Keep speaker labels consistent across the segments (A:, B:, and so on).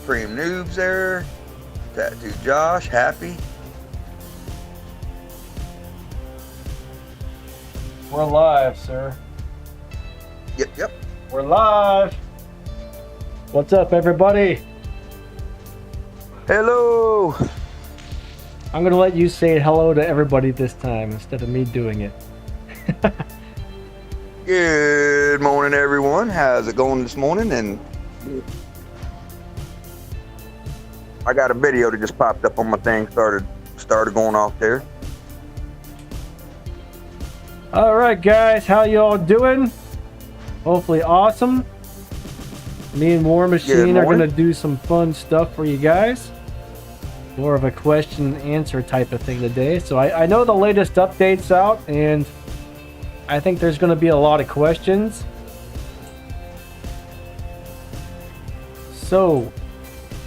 A: Supreme Noobs there. Tattoo Josh, happy.
B: We're live, sir.
A: Yep.
B: We're live. What's up, everybody?
A: Hello.
B: I'm going to let you say hello to everybody this time instead of me doing it.
A: Good morning, everyone. How's it going this morning? And I got a video that just popped up on my thing. Started going off there.
B: All right, guys, how y'all doing? Hopefully awesome. Me and War Machine are going to do some fun stuff for you guys. More of a question and answer type of thing today. So I know the latest update's out, and I think there's going to be a lot of questions. So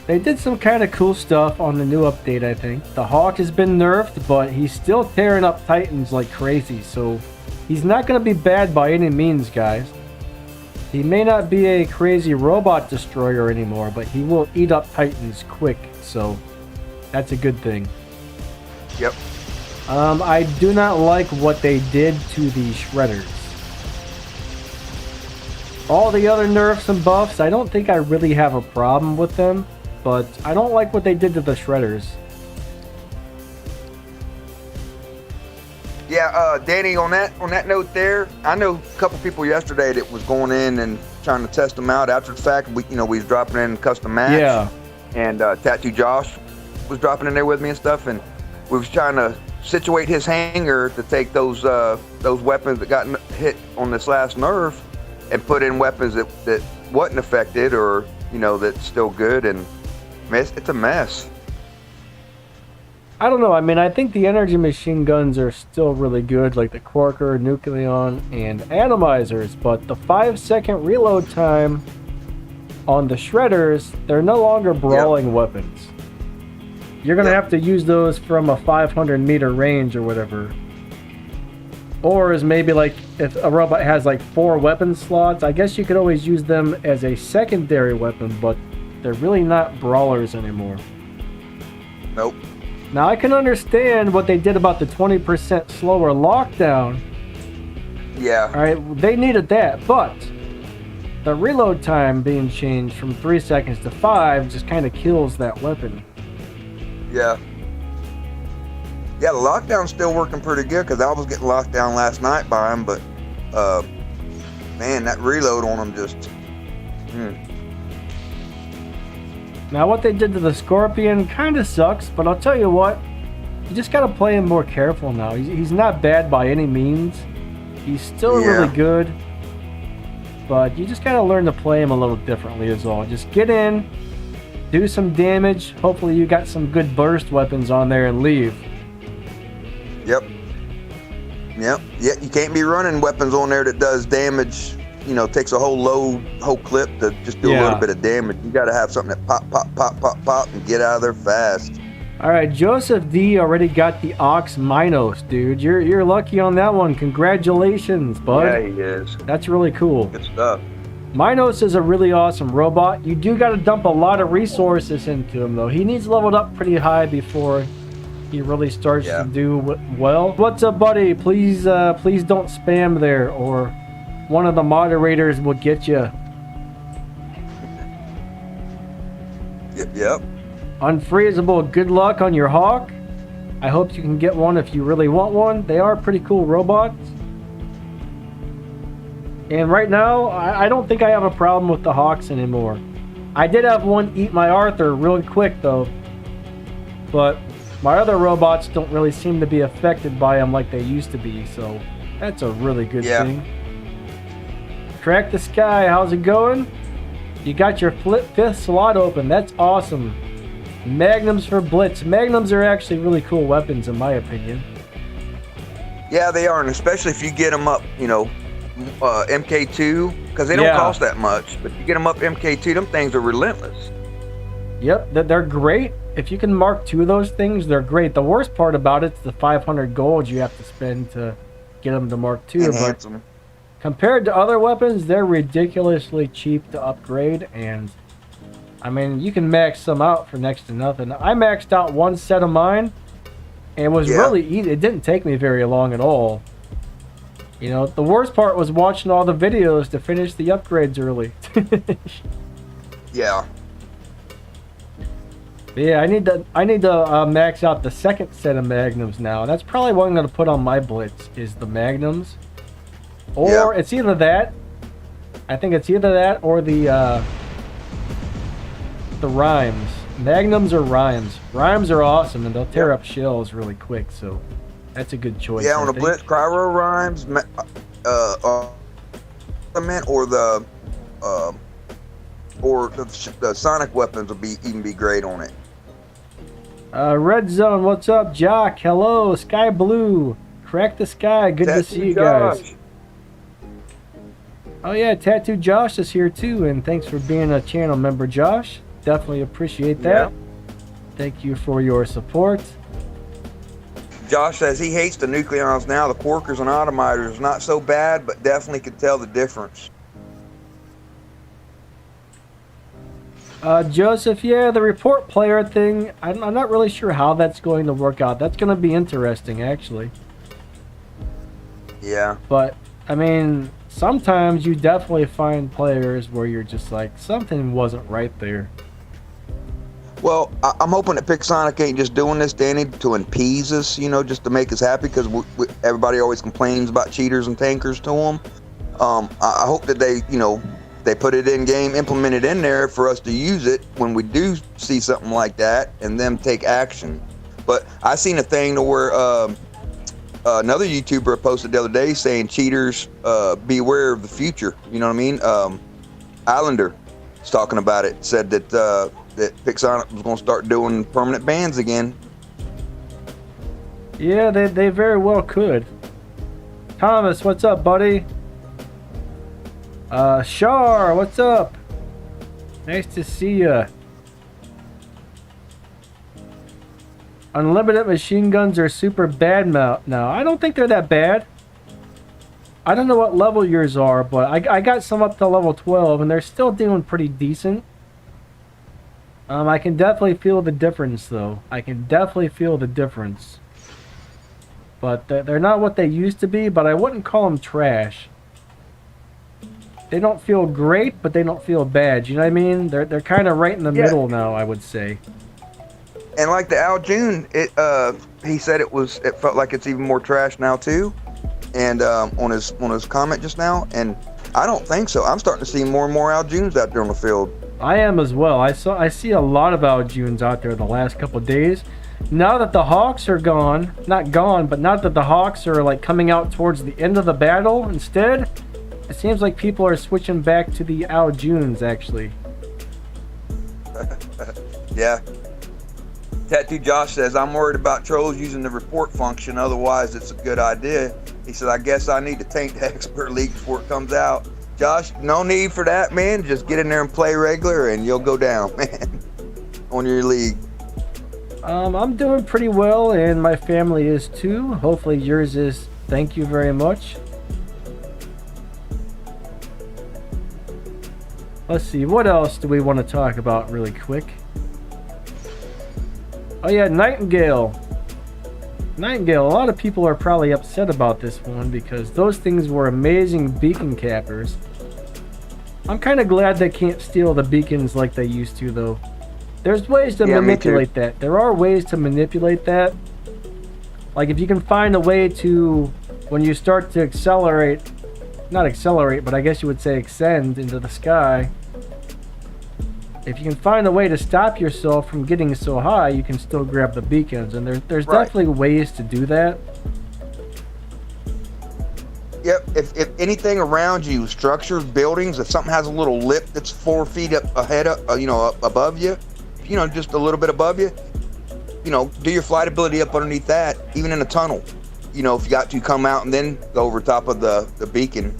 B: they did some kind of cool stuff on the new update, I think. The Hawk has been nerfed, but he's still tearing up Titans like crazy. So he's not going to be bad by any means, guys. He may not be a crazy robot destroyer anymore, but he will eat up Titans quick. So that's a good thing.
A: Yep.
B: I do not like what they did to the Shredders. All the other nerfs and buffs, I don't think I really have a problem with them, but I don't like what they did to the Shredders.
A: Yeah, Danny, on that note there, I know a couple people yesterday that was going in and trying to test them out after the fact. We was dropping in custom match.
B: Yeah.
A: And Tattoo Josh was dropping in there with me and stuff, and we was trying to situate his hanger to take those weapons that got hit on this last nerf and put in weapons that wasn't affected, or that's still good, and it's a mess.
B: I don't know. I mean, I think the energy machine guns are still really good, like the Quarker, Nucleon, and Atomizers, but the 5-second reload time on the Shredders, they're no longer brawling weapons. You're going to have to use those from a 500-meter range or whatever. Or is maybe like if a robot has like 4 weapon slots, I guess you could always use them as a secondary weapon, but they're really not brawlers anymore.
A: Nope.
B: Now I can understand what they did about the 20% slower lockdown.
A: Yeah.
B: Alright, they needed that, but the reload time being changed from 3 seconds to 5 just kind of kills that weapon.
A: Yeah. Yeah, the lockdown's still working pretty good, because I was getting locked down last night by him, but man, that reload on him just
B: Now what they did to the Scorpion kind of sucks, but I'll tell you what, you just gotta play him more careful now. He's not bad by any means. He's still really good, but you just gotta learn to play him a little differently is all. Just get in, do some damage. Hopefully you got some good burst weapons on there and leave.
A: Yep. Yeah, you can't be running weapons on there that does damage, takes a whole clip to just do a little bit of damage. You got to have something that pop, and get out of there fast.
B: All right, Joseph D already got the Ox Minos, dude. You're lucky on that one. Congratulations, bud.
A: Yeah, he is.
B: That's really cool.
A: Good stuff.
B: Minos is a really awesome robot. You do got to dump a lot of resources into him, though. He needs leveled up pretty high before he really starts to do well. What's up, buddy? Please don't spam there, or one of the moderators will get you.
A: Yep.
B: Unfreezable, good luck on your Hawk. I hope you can get one if you really want one. They are pretty cool robots. And right now, I don't think I have a problem with the Hawks anymore. I did have one eat my Arthur really quick, though. But my other robots don't really seem to be affected by them like they used to be, so that's a really good thing. Track the Sky, how's it going? You got your 5th slot open. That's awesome. Magnums for Blitz. Magnums are actually really cool weapons, in my opinion.
A: Yeah, they are, and especially if you get them up, MK2, because they don't cost that much. But if you get them up MK2, them things are relentless. Yep,
B: they're great. If you can mark 2 of those things, they're great. The worst part about it's the 500 gold you have to spend to get them to mark 2.
A: Enhance them.
B: Compared to other weapons, they're ridiculously cheap to upgrade, and I mean, you can max some out for next to nothing. I maxed out one set of mine, and it was really easy. It didn't take me very long at all. You know, the worst part was watching all the videos to finish the upgrades early.
A: Yeah.
B: Yeah, I need to max out the second set of magnums now. That's probably what I'm gonna put on my blitz is the magnums, or it's either that. I think it's either that or the rhymes. Magnums or rhymes. Rhymes are awesome and they'll tear up shells really quick. So that's a good choice.
A: Yeah, on the blitz, cryo rhymes, or the sonic weapons will even be great on it.
B: Red Zone, what's up? Jock, hello. Sky Blue, Crack the Sky. Good to see you guys. Oh yeah, Tattoo Josh is here too, and thanks for being a channel member, Josh. Definitely appreciate that. Thank you for your support.
A: Josh says he hates the nucleons now. The quarkers and atomiters not so bad, but definitely could tell the difference.
B: Joseph, yeah, the report player thing, I'm not really sure how that's going to work out. That's going to be interesting, actually.
A: Yeah.
B: But, I mean, sometimes you definitely find players where you're just like, something wasn't right there.
A: Well, I'm hoping that Pixonic ain't just doing this, Danny, to appease us, you know, just to make us happy, because everybody always complains about cheaters and tankers to them. I hope that they, you know, they put it in game, implement it in there for us to use it when we do see something like that, and them take action. But I seen a thing to where another YouTuber posted the other day saying cheaters beware of the future. You know what I mean? Islander was talking about it. Said that that Pixonic was going to start doing permanent bans again.
B: Yeah, they very well could. Thomas, what's up, buddy? Shar, what's up? Nice to see ya. Unlimited machine guns are super bad now. I don't think they're that bad. I don't know what level yours are, but I got some up to level 12, and they're still doing pretty decent. I can definitely feel the difference, though. I can definitely feel the difference. But they're not what they used to be, but I wouldn't call them trash. They don't feel great, but they don't feel bad. You know what I mean? They're kind of right in the middle now, I would say.
A: And like the Al June, he said it felt like it's even more trash now too. And on his comment just now, and I don't think so. I'm starting to see more and more Al Junes out there on the field.
B: I am as well. I see a lot of Al Junes out there the last couple of days. Now that the Hawks are gone, not gone, but now that the Hawks are like coming out towards the end of the battle instead, it seems like people are switching back to the Al Junes, actually.
A: Yeah. Tattoo Josh says, I'm worried about trolls using the report function, otherwise it's a good idea. He said, I guess I need to tank the expert league before it comes out. Josh, no need for that, man. Just get in there and play regular and you'll go down, man, on your league.
B: I'm doing pretty well, and my family is too. Hopefully yours is. Thank you very much. Let's see, what else do we want to talk about really quick? Oh yeah, Nightingale. Nightingale, a lot of people are probably upset about this one because those things were amazing beacon cappers. I'm kind of glad they can't steal the beacons like they used to, though. There's ways to manipulate that. There are ways to manipulate that. Like if you can find a way to, when you start to accelerate, not accelerate, but I guess you would say ascend into the sky. If you can find a way to stop yourself from getting so high, you can still grab the beacons, and there's definitely ways to do that.
A: Yep. If anything around you, structures, buildings, if something has a little lip that's 4 feet up ahead of, up above you, just a little bit above you, do your flight ability up underneath that, even in a tunnel. If you got to come out and then go over top of the beacon,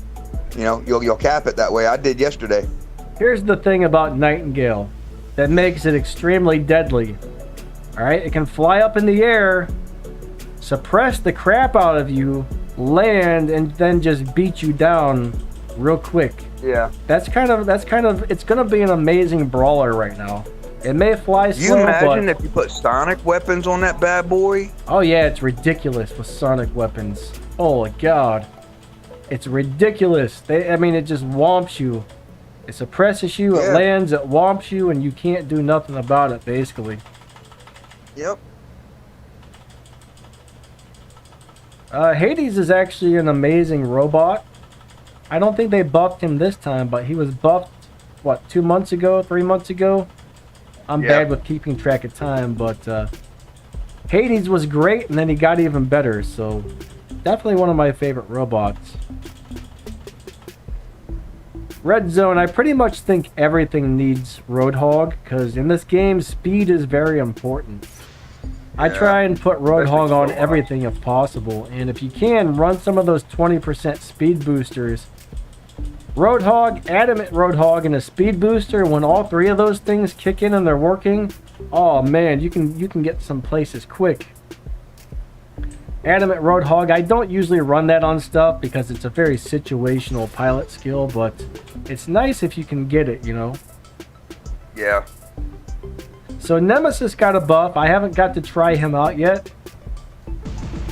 A: you'll cap it that way. I did yesterday.
B: Here's the thing about Nightingale that makes it extremely deadly. Alright, it can fly up in the air, suppress the crap out of you, land, and then just beat you down real quick.
A: Yeah.
B: That's kind of it's gonna be an amazing brawler right now. It may fly
A: You
B: slow,
A: imagine
B: but
A: if you put sonic weapons on that bad boy?
B: oh yeah, it's ridiculous with sonic weapons. Oh my god. It's ridiculous. I mean, it just whomps you. It suppresses you, it
A: Yeah.
B: lands, it whomps you, and you can't do nothing about it, basically.
A: Yep.
B: Hades is actually an amazing robot. I don't think they buffed him this time, but he was buffed, what, 2 months ago, 3 months ago? I'm
A: Yeah.
B: bad with keeping track of time, but Hades was great, and then he got even better, so definitely one of my favorite robots. Red Zone, I pretty much think everything needs Roadhog, because in this game, speed is very important. I
A: Yeah.
B: try and put Roadhog on
A: Especially
B: everything if possible, and if you can, run some of those 20% speed boosters. Roadhog, Adamant Roadhog, and a speed booster, when all three of those things kick in and they're working, oh man, you can get some places quick. Adamant Roadhog, I don't usually run that on stuff because it's a very situational pilot skill, but it's nice if you can get it, you know?
A: Yeah.
B: So Nemesis got a buff. I haven't got to try him out yet.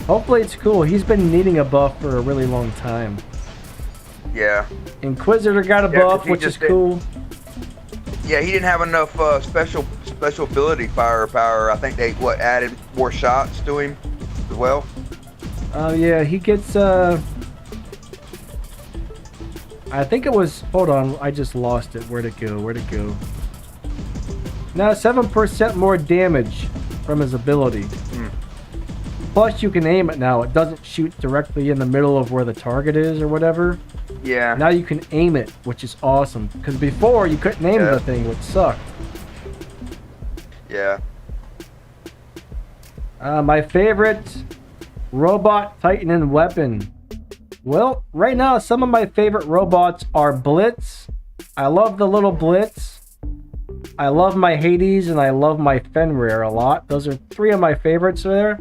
B: Hopefully it's cool. He's been needing a buff for a really long time.
A: Yeah.
B: Inquisitor got a
A: Yeah, 'cause
B: buff,
A: he
B: which is
A: just did-
B: cool.
A: Yeah, he didn't have enough special ability firepower. I think they added more shots to him as well.
B: Yeah, he gets I think it was, hold on, I just lost it. Where'd it go? Now 7% more damage from his ability. Plus you can aim it now. It doesn't shoot directly in the middle of where the target is or whatever.
A: Yeah.
B: Now you can aim it, which is awesome. Because before you couldn't aim
A: Yeah.
B: the thing, which sucked.
A: Yeah.
B: My favorite robot, Titan, and weapon. Well, right now some of my favorite robots are Blitz. I love the little Blitz. I love my Hades and I love my Fenrir a lot. Those are three of my favorites there.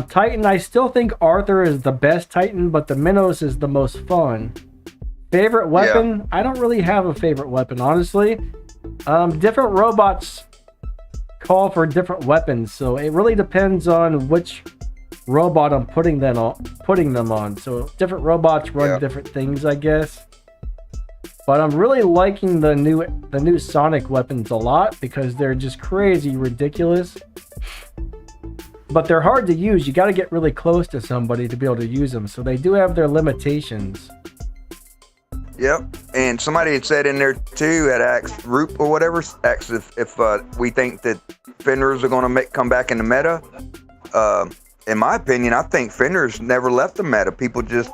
B: Titan, I still think Arthur is the best Titan, but the Minos is the most fun. Favorite weapon? I don't really have a favorite weapon, honestly. Different robots call for different weapons, so it really depends on which robot I'm putting them on. So different robots run different things, I guess. But I'm really liking the new Sonic weapons a lot because they're just crazy ridiculous. But they're hard to use. You got to get really close to somebody to be able to use them. So they do have their limitations.
A: Yep. And somebody had said in there too, had asked Roop or whatever, asked if we think that Fenrirs are going to come back in the meta. In my opinion, I think Fenrirs never left the meta. People just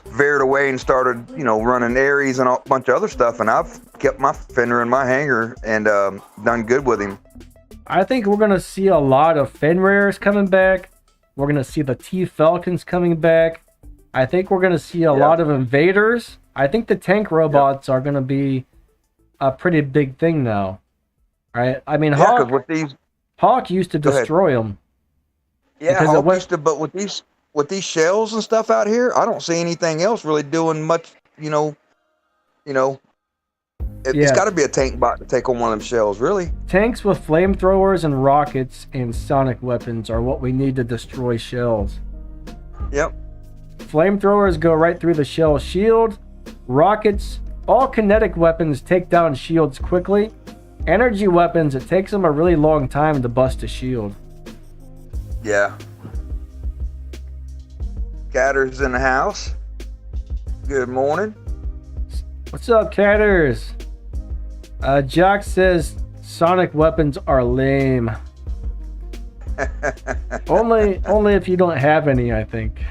A: veered away and started, running Ares and a bunch of other stuff. And I've kept my Fenrir in my hangar and done good with him.
B: I think we're going to see a lot of Fenrirs coming back. We're going to see the T-Falcons coming back. I think we're going to see a lot of invaders. I think the tank robots are going to be a pretty big thing now. Right? I mean, Hawk used to destroy them.
A: Yeah, Hawk used to, but with these shells and stuff out here, I don't see anything else really doing much, It's got to be a tank bot to take on one of them shells, really.
B: Tanks with flamethrowers and rockets and sonic weapons are what we need to destroy shells.
A: Yep.
B: Flamethrowers go right through the shell shield. Rockets, all kinetic weapons take down shields quickly. Energy weapons, it takes them a really long time to bust a shield.
A: Yeah. Catter's in the house. Good morning.
B: What's up, Catters? Jock says sonic weapons are lame. only if you don't have any, I think.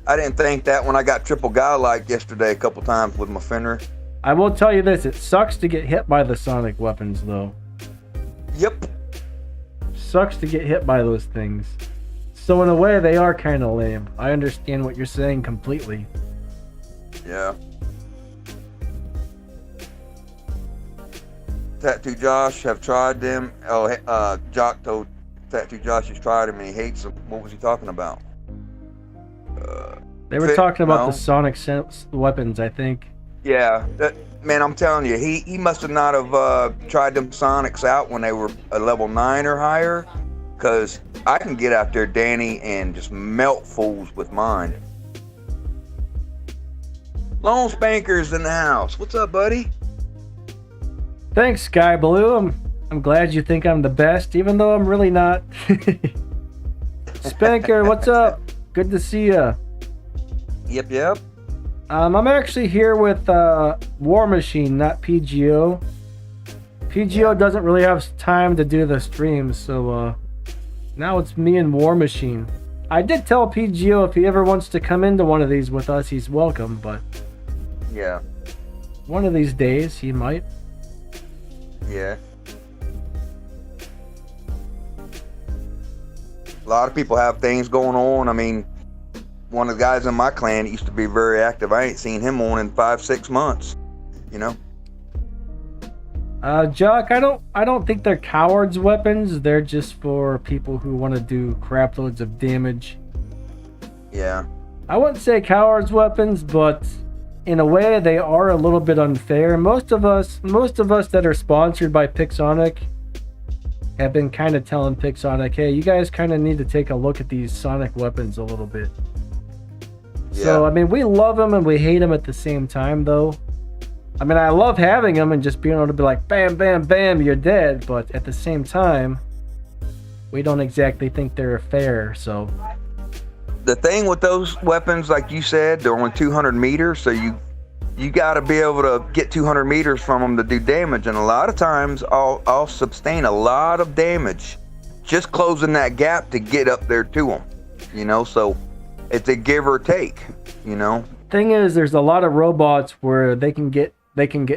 A: I didn't think that when I got triple godlike yesterday a couple times with my Fenrir.
B: I will tell you this, it sucks to get hit by the sonic weapons, though.
A: Yep.
B: Sucks to get hit by those things. So in a way, they are kind of lame. I understand what you're saying completely.
A: Yeah. Tattoo Josh have tried them. Oh, Jock told Tattoo Josh he's tried them and he hates them. What was he talking about?
B: They were talking about the
A: No.
B: sonic sense weapons, I think.
A: Yeah, man, I'm telling you, he must have not have tried them Sonics out when they were a level 9 or higher, because I can get out there, Danny, and just melt fools with mine. Lone Spanker's in the house. What's up, buddy?
B: Thanks, Sky Blue. I'm glad you think I'm the best, even though I'm really not. Spanker, what's up? Good to see ya.
A: Yep.
B: I'm actually here with War Machine, not PGO. PGO doesn't really have time to do the streams, so now it's me and War Machine. I did tell PGO if he ever wants to come into one of these with us, he's welcome, but
A: Yeah.
B: one of these days he might.
A: Yeah. A lot of people have things going on. I mean, one of the guys in my clan used to be very active. I ain't seen him on in 5-6 months. You know?
B: Jock, I don't think they're cowards weapons. They're just for people who want to do crap loads of damage.
A: Yeah.
B: I wouldn't say cowards weapons, but in a way they are a little bit unfair. Most of us that are sponsored by Pixonic have been kind of telling Pixonic, hey, you guys kind of need to take a look at these sonic weapons a little bit.
A: Yeah.
B: So, I mean, we love them and we hate them at the same time, though. I mean, I love having them and just being able to be like, bam, bam, bam, you're dead. But at the same time, we don't exactly think they're fair, so...
A: The thing with those weapons, like you said, they're only 200 meters, so you got to be able to get 200 meters from them to do damage, and a lot of times I'll sustain a lot of damage just closing that gap to get up there to them, you know, so it's a give or take, you know.
B: Thing is, there's a lot of robots where they can get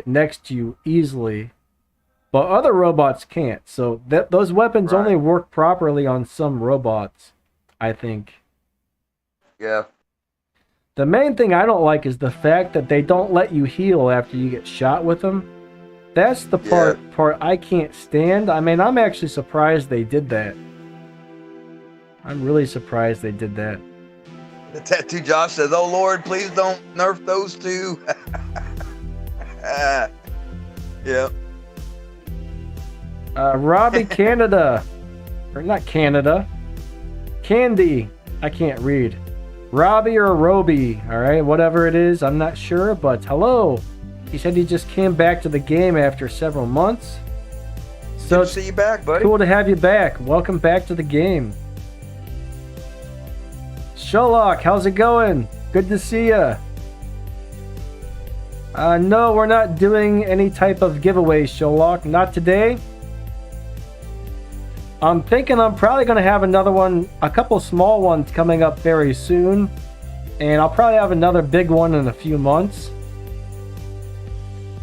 B: next to you easily, but other robots can't, so those weapons
A: Right.
B: only work properly on some robots, I think.
A: Yeah.
B: The main thing I don't like is the fact that they don't let you heal after you get shot with them. That's the part I can't stand. I mean, I'm actually surprised they did that. I'm really surprised they did that.
A: The Tattoo Josh says, oh Lord, please don't nerf those two. Yep.
B: Robbie Canada. Or not Canada. Candy. I can't read. Robbie or Roby, alright, whatever it is, I'm not sure, but hello. He said he just came back to the game after several months. So
A: Good to see you back, buddy.
B: cool to have you back. Welcome back to the game. Sherlock, how's it going? Good to see ya. No, we're not doing any type of giveaway, Sherlock. Not today. I'm thinking I'm probably going to have another one, a couple small ones coming up very soon. And I'll probably have another big one in a few months.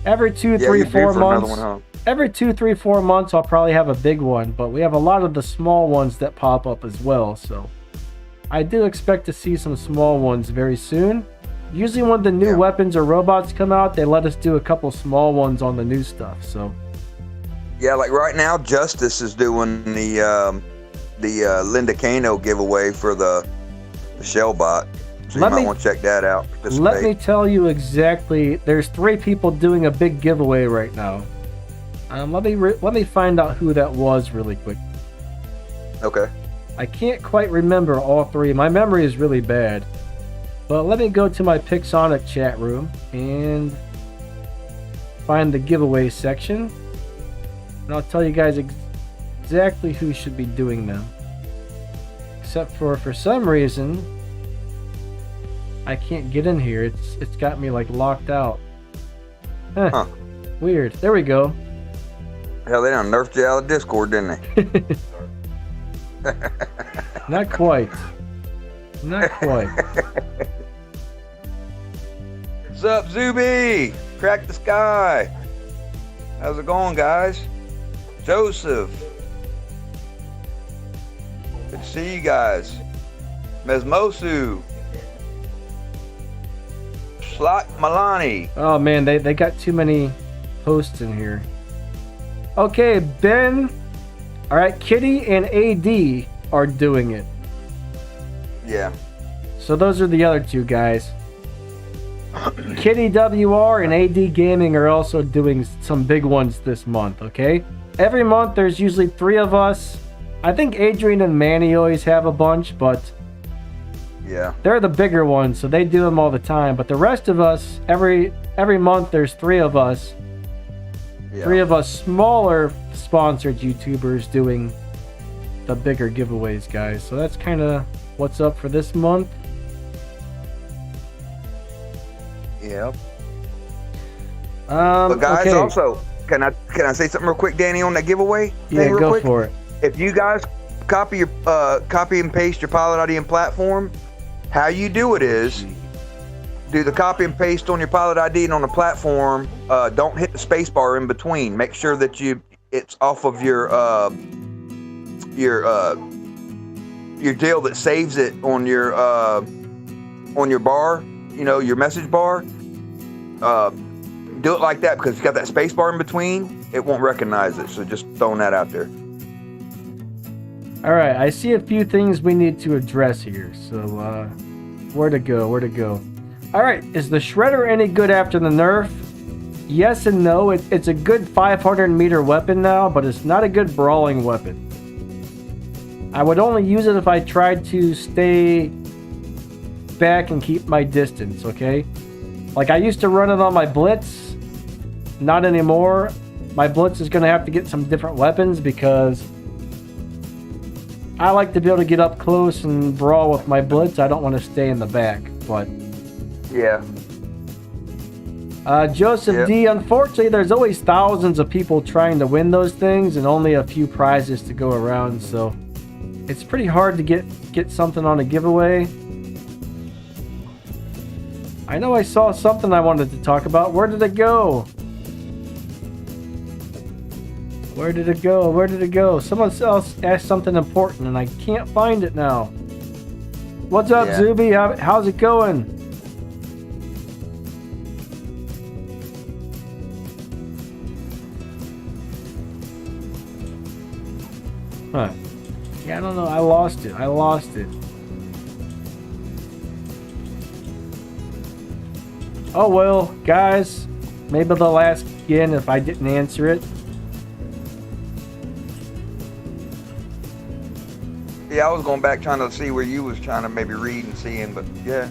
B: Every 2, 3, 4 months.
A: One, huh?
B: Every 2, 3, 4 months I'll probably have a big one. But we have a lot of the small ones that pop up as well. So I do expect to see some small ones very soon. Usually when the new weapons or robots come out, they let us do a couple small ones on the new stuff. So...
A: Yeah, like right now, Justice is doing the Linda Kano giveaway for the Shellbot. So you might want to check that out.
B: Let me tell you exactly. There's 3 people doing a big giveaway right now. Let me find out who that was really quick.
A: Okay.
B: I can't quite remember all 3. My memory is really bad. But let me go to my Pixonic chat room and find the giveaway section. And I'll tell you guys exactly who should be doing them. Except for some reason, I can't get in here. It's got me like locked out. Huh. Weird. There we go.
A: Hell, they done nerfed you out of Discord, didn't they?
B: Not quite. Not quite.
A: What's up, Zuby? Crack the sky. How's it going, guys? Joseph. Good to see you guys. Mesmosu. Slot Milani.
B: Oh man, they got too many posts in here. Okay, Ben. Alright, Kitty and AD are doing it.
A: Yeah.
B: So those are the other two guys. Kitty WR and AD Gaming are also doing some big ones this month, okay? Every month there's usually 3 of us. I think Adrian and Manny always have a bunch, but
A: Yeah.
B: they're the bigger ones, so they do them all the time. But the rest of us, every month there's 3 of us.
A: Yeah.
B: 3 of us smaller sponsored YouTubers doing the bigger giveaways, guys. So that's kind of what's up for this month.
A: Yeah. But guys,
B: okay.
A: also, can I say something real quick, Danny, on that giveaway thing?
B: Yeah,
A: real
B: go
A: quick?
B: for it.
A: If you guys copy and paste your Pilot ID and platform, how you do it is do the copy and paste on your Pilot ID and on the platform. Don't hit the space bar in between. Make sure that it's off of your deal that saves it on your bar. You know, your message bar. Do it like that, because if you got that space bar in between, it won't recognize it. So just throwing that out there.
B: All right, I see a few things we need to address here. So, where to go? All right, is the Shredder any good after the nerf? Yes and no. It's a good 500-meter weapon now, but it's not a good brawling weapon. I would only use it if I tried to stay back and keep my distance, okay? Like, I used to run it on my Blitz. Not anymore. My Blitz is going to have to get some different weapons, because I like to be able to get up close and brawl with my Blitz. I don't want to stay in the back, but...
A: Yeah.
B: Joseph
A: Yep.
B: D, unfortunately, there's always thousands of people trying to win those things and only a few prizes to go around, so it's pretty hard to get something on a giveaway. I know I saw something I wanted to talk about. Where did it go? Where did it go? Someone else asked something important and I can't find it now. What's up,
A: Yeah.
B: Zuby? How's it going? Huh. Yeah, I don't know. I lost it. Oh well, guys. Maybe they'll ask again if I didn't answer it.
A: Yeah, I was going back trying to see where you was trying to maybe read and seeing, but yeah.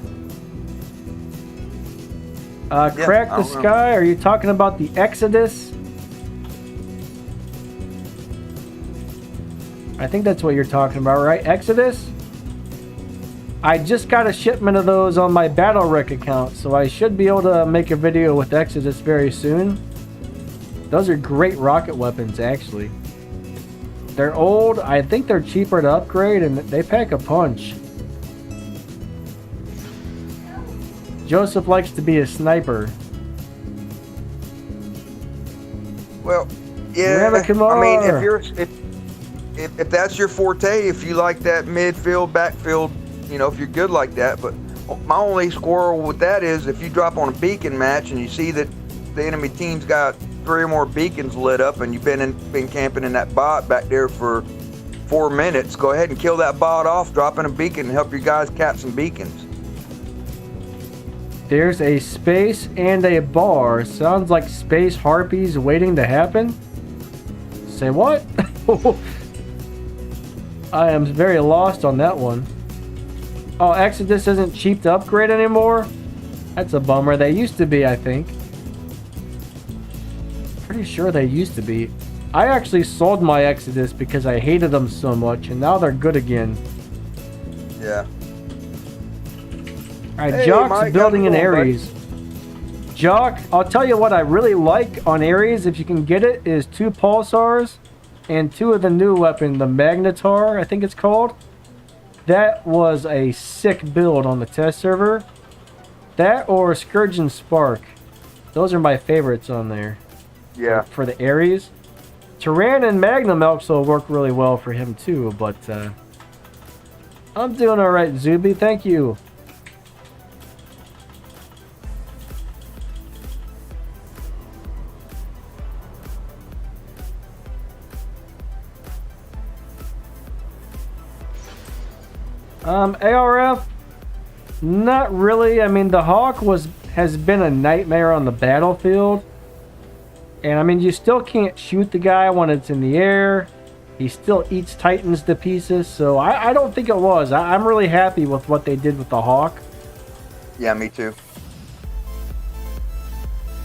B: Crack
A: I
B: the
A: don't know.
B: Sky, are you talking about the Exodus? I think that's what you're talking about, right? Exodus? I just got a shipment of those on my Battle Wreck account, so I should be able to make a video with Exodus very soon. Those are great rocket weapons, actually. They're old, I think they're cheaper to upgrade, and they pack a punch. Joseph likes to be a sniper.
A: Well, yeah.
B: Grab a
A: I mean,
B: Kamar.
A: if that's your forte, if you like that midfield, backfield, you know, if you're good like that. But my only squirrel with that is if you drop on a beacon match and you see that the enemy team's got 3 or more beacons lit up and you've been camping in that bot back there for 4 minutes, go ahead and kill that bot off, drop in a beacon and help your guys cap some beacons.
B: There's a space and a bar. Sounds like space harpies waiting to happen. Say what? I am very lost on that one. Oh, Exodus isn't cheap to upgrade anymore? That's a bummer. They used to be, I think. Pretty sure they used to be. I actually sold my Exodus because I hated them so much, and now they're good again.
A: Yeah.
B: Alright,
A: Hey,
B: Jock's
A: Mike,
B: building
A: how's
B: an
A: it going, buddy?
B: Ares. Jock, I'll tell you what I really like on Ares, if you can get it, is 2 pulsars and 2 of the new weapon, the Magnetar, I think it's called. That was a sick build on the test server. That or Scourge and Spark. Those are my favorites on there.
A: Yeah.
B: For the Ares. Tyran and Magnum also work really well for him too, but I'm doing alright, Zuby, thank you. ARF, Not really. I mean, the Hawk has been a nightmare on the battlefield. And I mean, you still can't shoot the guy when it's in the air. He still eats Titans to pieces. So I don't think it was. I'm really happy with what they did with the Hawk.
A: Yeah, me too.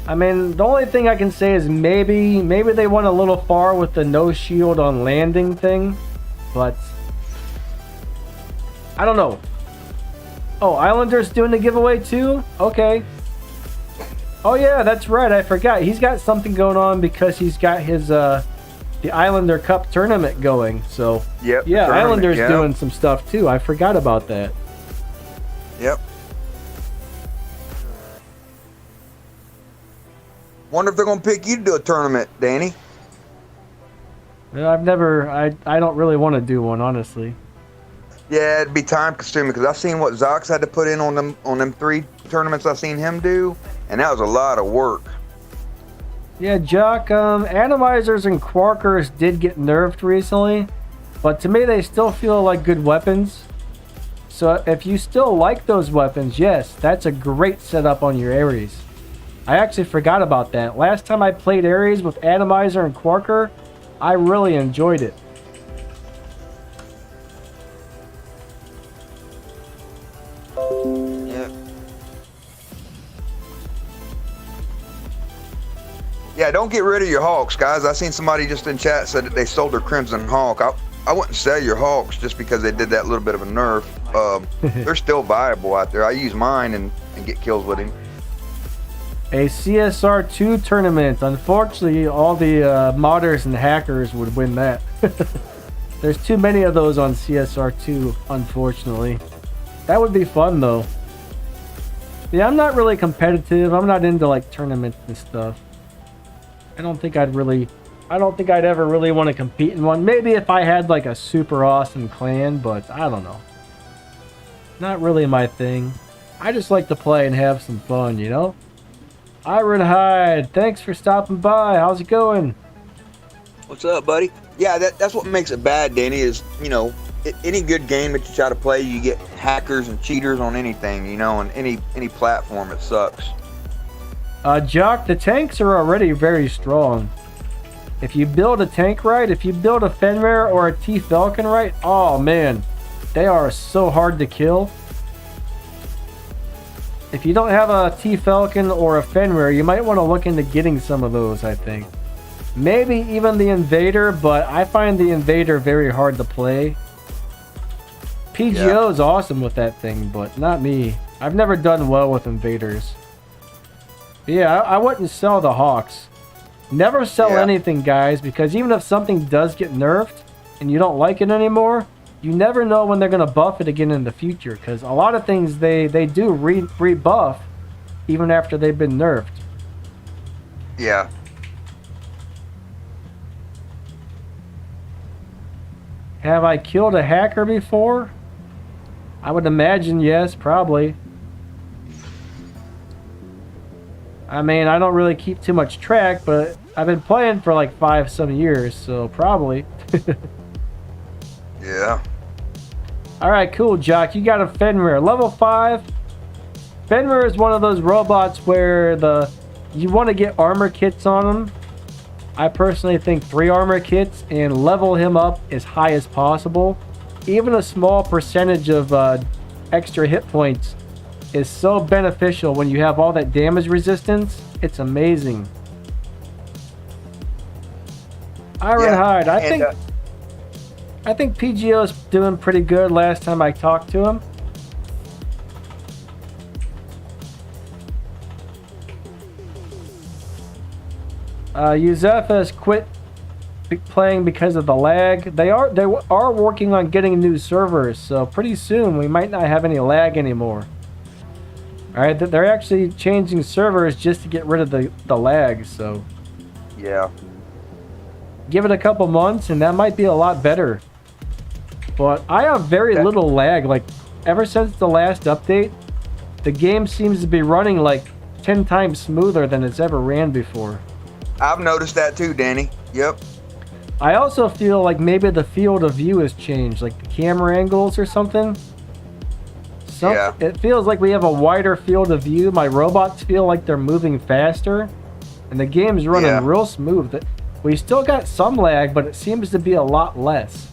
B: I mean, the only thing I can say is maybe they went a little far with the no shield on landing thing. But I don't know. Oh, Islander's doing the giveaway too? Okay. Oh yeah, that's right. I forgot. He's got something going on because he's got his the Islander Cup tournament going. So
A: Yep.
B: yeah, Islander's
A: yeah.
B: doing some stuff too. I forgot about that.
A: Yep. Wonder if they're gonna pick you to do a tournament, Danny.
B: I've never. I don't really want to do one, honestly.
A: Yeah, it'd be time consuming because I've seen what Zox had to put in on them 3 tournaments I've seen him do, and that was a lot of work.
B: Yeah, Jock. Atomizers and Quarkers did get nerfed recently, but to me they still feel like good weapons. So if you still like those weapons, yes, that's a great setup on your Ares. I actually forgot about that. Last time I played Ares with Atomizer and Quarker, I really enjoyed it.
A: Yeah. Yeah, don't get rid of your Hawks, guys. I seen somebody just in chat said that they sold their Crimson Hawk. I wouldn't sell your Hawks just because they did that little bit of a nerf. They're still viable out there. I use mine and get kills with him.
B: A CSR2 tournament. Unfortunately, all the modders and hackers would win that. There's too many of those on CSR2, unfortunately. That would be fun, though. Yeah, I'm not really competitive. I'm not into, like, tournaments and stuff. I don't think I'd ever really want to compete in one. Maybe if I had, like, a super awesome clan, but I don't know. Not really my thing. I just like to play and have some fun, you know? Ironhide, thanks for stopping by. How's it going?
A: What's up, buddy? Yeah, that's what makes it bad, Danny, is, you know, any good game that you try to play, you get hackers and cheaters on anything, you know, on any platform. It sucks.
B: Jock, the tanks are already very strong. If you build a tank right, if you build a Fenrir or a T-Falcon right, oh man, they are so hard to kill. If you don't have a T-Falcon or a Fenrir, you might want to look into getting some of those, I think. Maybe even the Invader, but I find the Invader very hard to play. PGO is awesome with that thing, but not me. I've never done well with Invaders. But yeah, I wouldn't sell the Hawks. Never sell anything, guys, because even if something does get nerfed and you don't like it anymore, you never know when they're going to buff it again in the future, because a lot of things they do rebuff even after they've been nerfed.
A: Yeah.
B: Have I killed a hacker before? I would imagine yes, probably. I mean, I don't really keep too much track, but I've been playing for like 5 years, so probably.
A: Yeah.
B: Alright, cool, Jock. You got a Fenrir. Level 5. Fenrir is one of those robots where you want to get armor kits on him. I personally think 3 armor kits and level him up as high as possible. Even a small percentage of extra hit points is so beneficial when you have all that damage resistance. It's amazing. Ironhide, I think PGO's doing pretty good last time I talked to him. Yuzef has quit playing because of the lag. They are working on getting new servers, so pretty soon we might not have any lag anymore. Alright, they're actually changing servers just to get rid of the lag, so
A: Yeah.
B: give it a couple months and that might be a lot better. But I have very little lag. Like, ever since the last update, the game seems to be running like 10 times smoother than it's ever ran before.
A: I've noticed that too, Danny. Yep.
B: I also feel like maybe the field of view has changed, like the camera angles or something.
A: Yeah.
B: It feels like we have a wider field of view. My robots feel like they're moving faster, and the game's running
A: Yeah.
B: real smooth. We still got some lag, but it seems to be a lot less.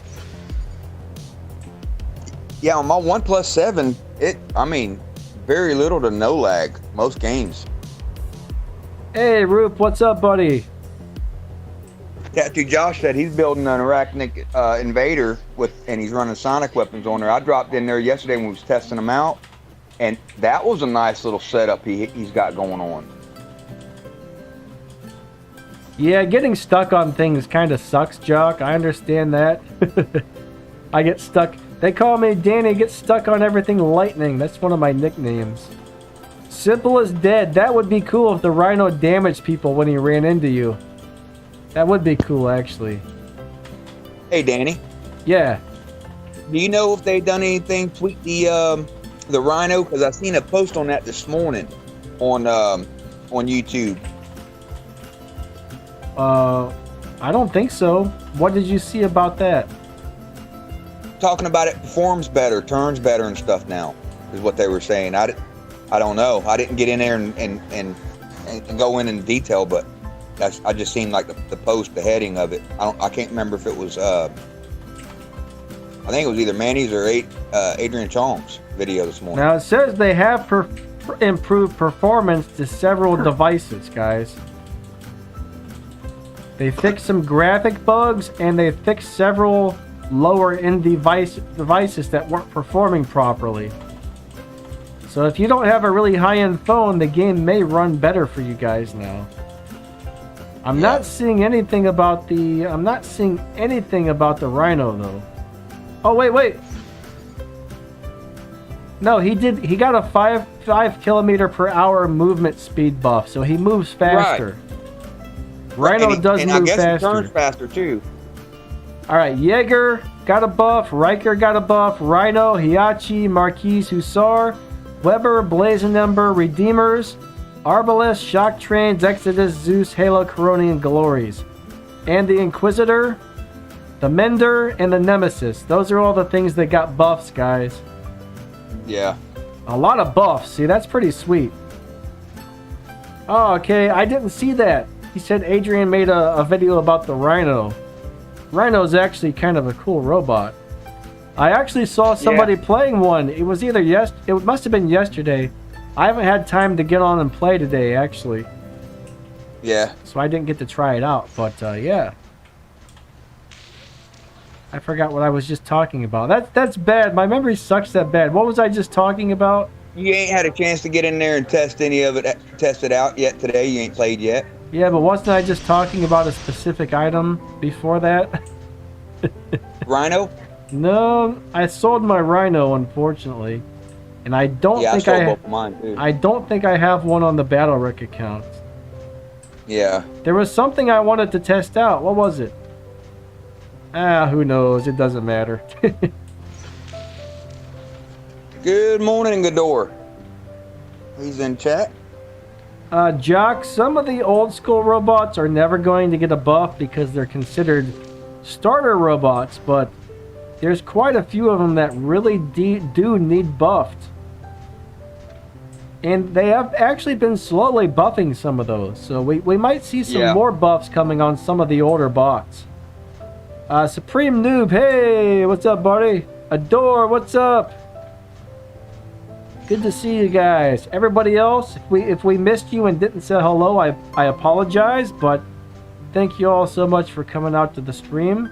A: Yeah, on my OnePlus 7, I mean, very little to no lag, most games.
B: Hey, Roop, what's up, buddy?
A: Tattoo Josh said he's building an arachnic invader and he's running sonic weapons on there. I dropped in there yesterday when we was testing them out, and that was a nice little setup he's got going on.
B: Yeah, getting stuck on things kind of sucks, Jock. I understand that. I get stuck. They call me Danny, get stuck on everything lightning. That's one of my nicknames. Simple as dead. That would be cool if the Rhino damaged people when he ran into you. That would be cool, actually.
A: Hey, Danny.
B: Yeah.
A: Do you know if they've done anything to tweak the Rhino? Because I seen a post on that this morning on YouTube.
B: I don't think so. What did you see about that?
A: Talking about it performs better, turns better and stuff now, is what they were saying. I don't know. I didn't get in there and go in detail, but I just seen like the post, the heading of it. I can't remember if it was I think it was either Manny's or Adrian Chong's video this morning.
B: Now it says they have improved performance to several devices, guys. They fixed some graphic bugs and they fixed several lower-end devices that weren't performing properly. So if you don't have a really high-end phone, the game may run better for you guys now. I'm not seeing anything about the Rhino though. Oh wait. No, he got a 5 kilometer per hour movement speed buff, so he moves faster. Right. Rhino does move
A: I guess
B: faster.
A: He turns faster too.
B: All right, Jaeger got a buff, Riker got a buff, Rhino, Hiachi, Marquise, Hussar, Weber, Blazing Ember, Redeemers, Arbalest, Shock Trains, Exodus, Zeus, Halo, Coronian Glories. And the Inquisitor, the Mender, and the Nemesis. Those are all the things that got buffs, guys.
A: Yeah.
B: A lot of buffs. See, that's pretty sweet. Oh, okay. I didn't see that. He said Adrian made a video about the Rhino. Rhino's actually kind of a cool robot. I actually saw somebody playing one. It was either it must have been yesterday. I haven't had time to get on and play today, actually.
A: Yeah.
B: So I didn't get to try it out, but yeah. I forgot what I was just talking about. That's bad. My memory sucks that bad. What was I just talking about?
A: You ain't had a chance to get in there and test any of it, test it out yet today. You ain't played yet.
B: Yeah, but wasn't I just talking about a specific item before that?
A: Rhino?
B: No, I sold my Rhino, unfortunately. And I don't think
A: I sold both of mine too.
B: I don't think I have one on the Battle Rick account.
A: Yeah.
B: There was something I wanted to test out. What was it? Who knows? It doesn't matter.
A: Good morning, Gador. He's in chat.
B: Jock, some of the old school robots are never going to get a buff because they're considered starter robots, but there's quite a few of them that really do need buffed. And they have actually been slowly buffing some of those, so we might see some more buffs coming on some of the older bots. Supreme Noob, hey, what's up, buddy? Adore, what's up? Good to see you guys. Everybody else, if we missed you and didn't say hello, I apologize, but thank you all so much for coming out to the stream.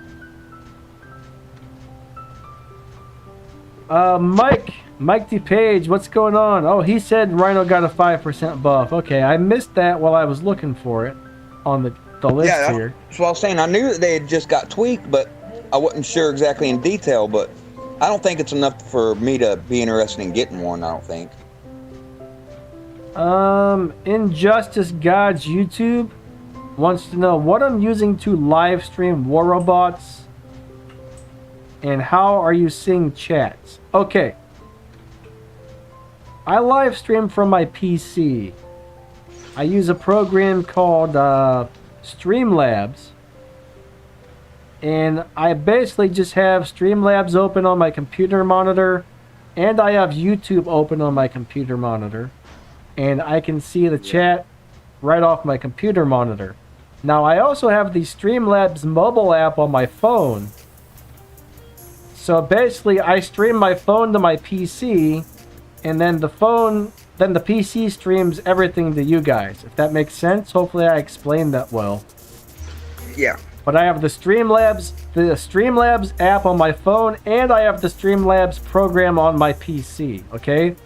B: Mike DePage, what's going on? Oh, he said Rhino got a 5% buff. Okay, I missed that while I was looking for it on the list here.
A: That's what I was saying. I knew that they had just got tweaked, but I wasn't sure exactly in detail, but I don't think it's enough for me to be interested in getting one, I don't think.
B: Injustice Gods YouTube wants to know what I'm using to live stream War Robots and how are you seeing chats. Okay. I live stream from my PC. I use a program called Streamlabs. And I basically just have Streamlabs open on my computer monitor and I have YouTube open on my computer monitor, and I can see the chat right off my computer monitor. Now, I also have the Streamlabs mobile app on my phone. So basically, I stream my phone to my PC, and then the PC streams everything to you guys. If that makes sense, hopefully I explained that well.
A: Yeah.
B: But I have the Streamlabs app on my phone, and I have the Streamlabs program on my PC, okay?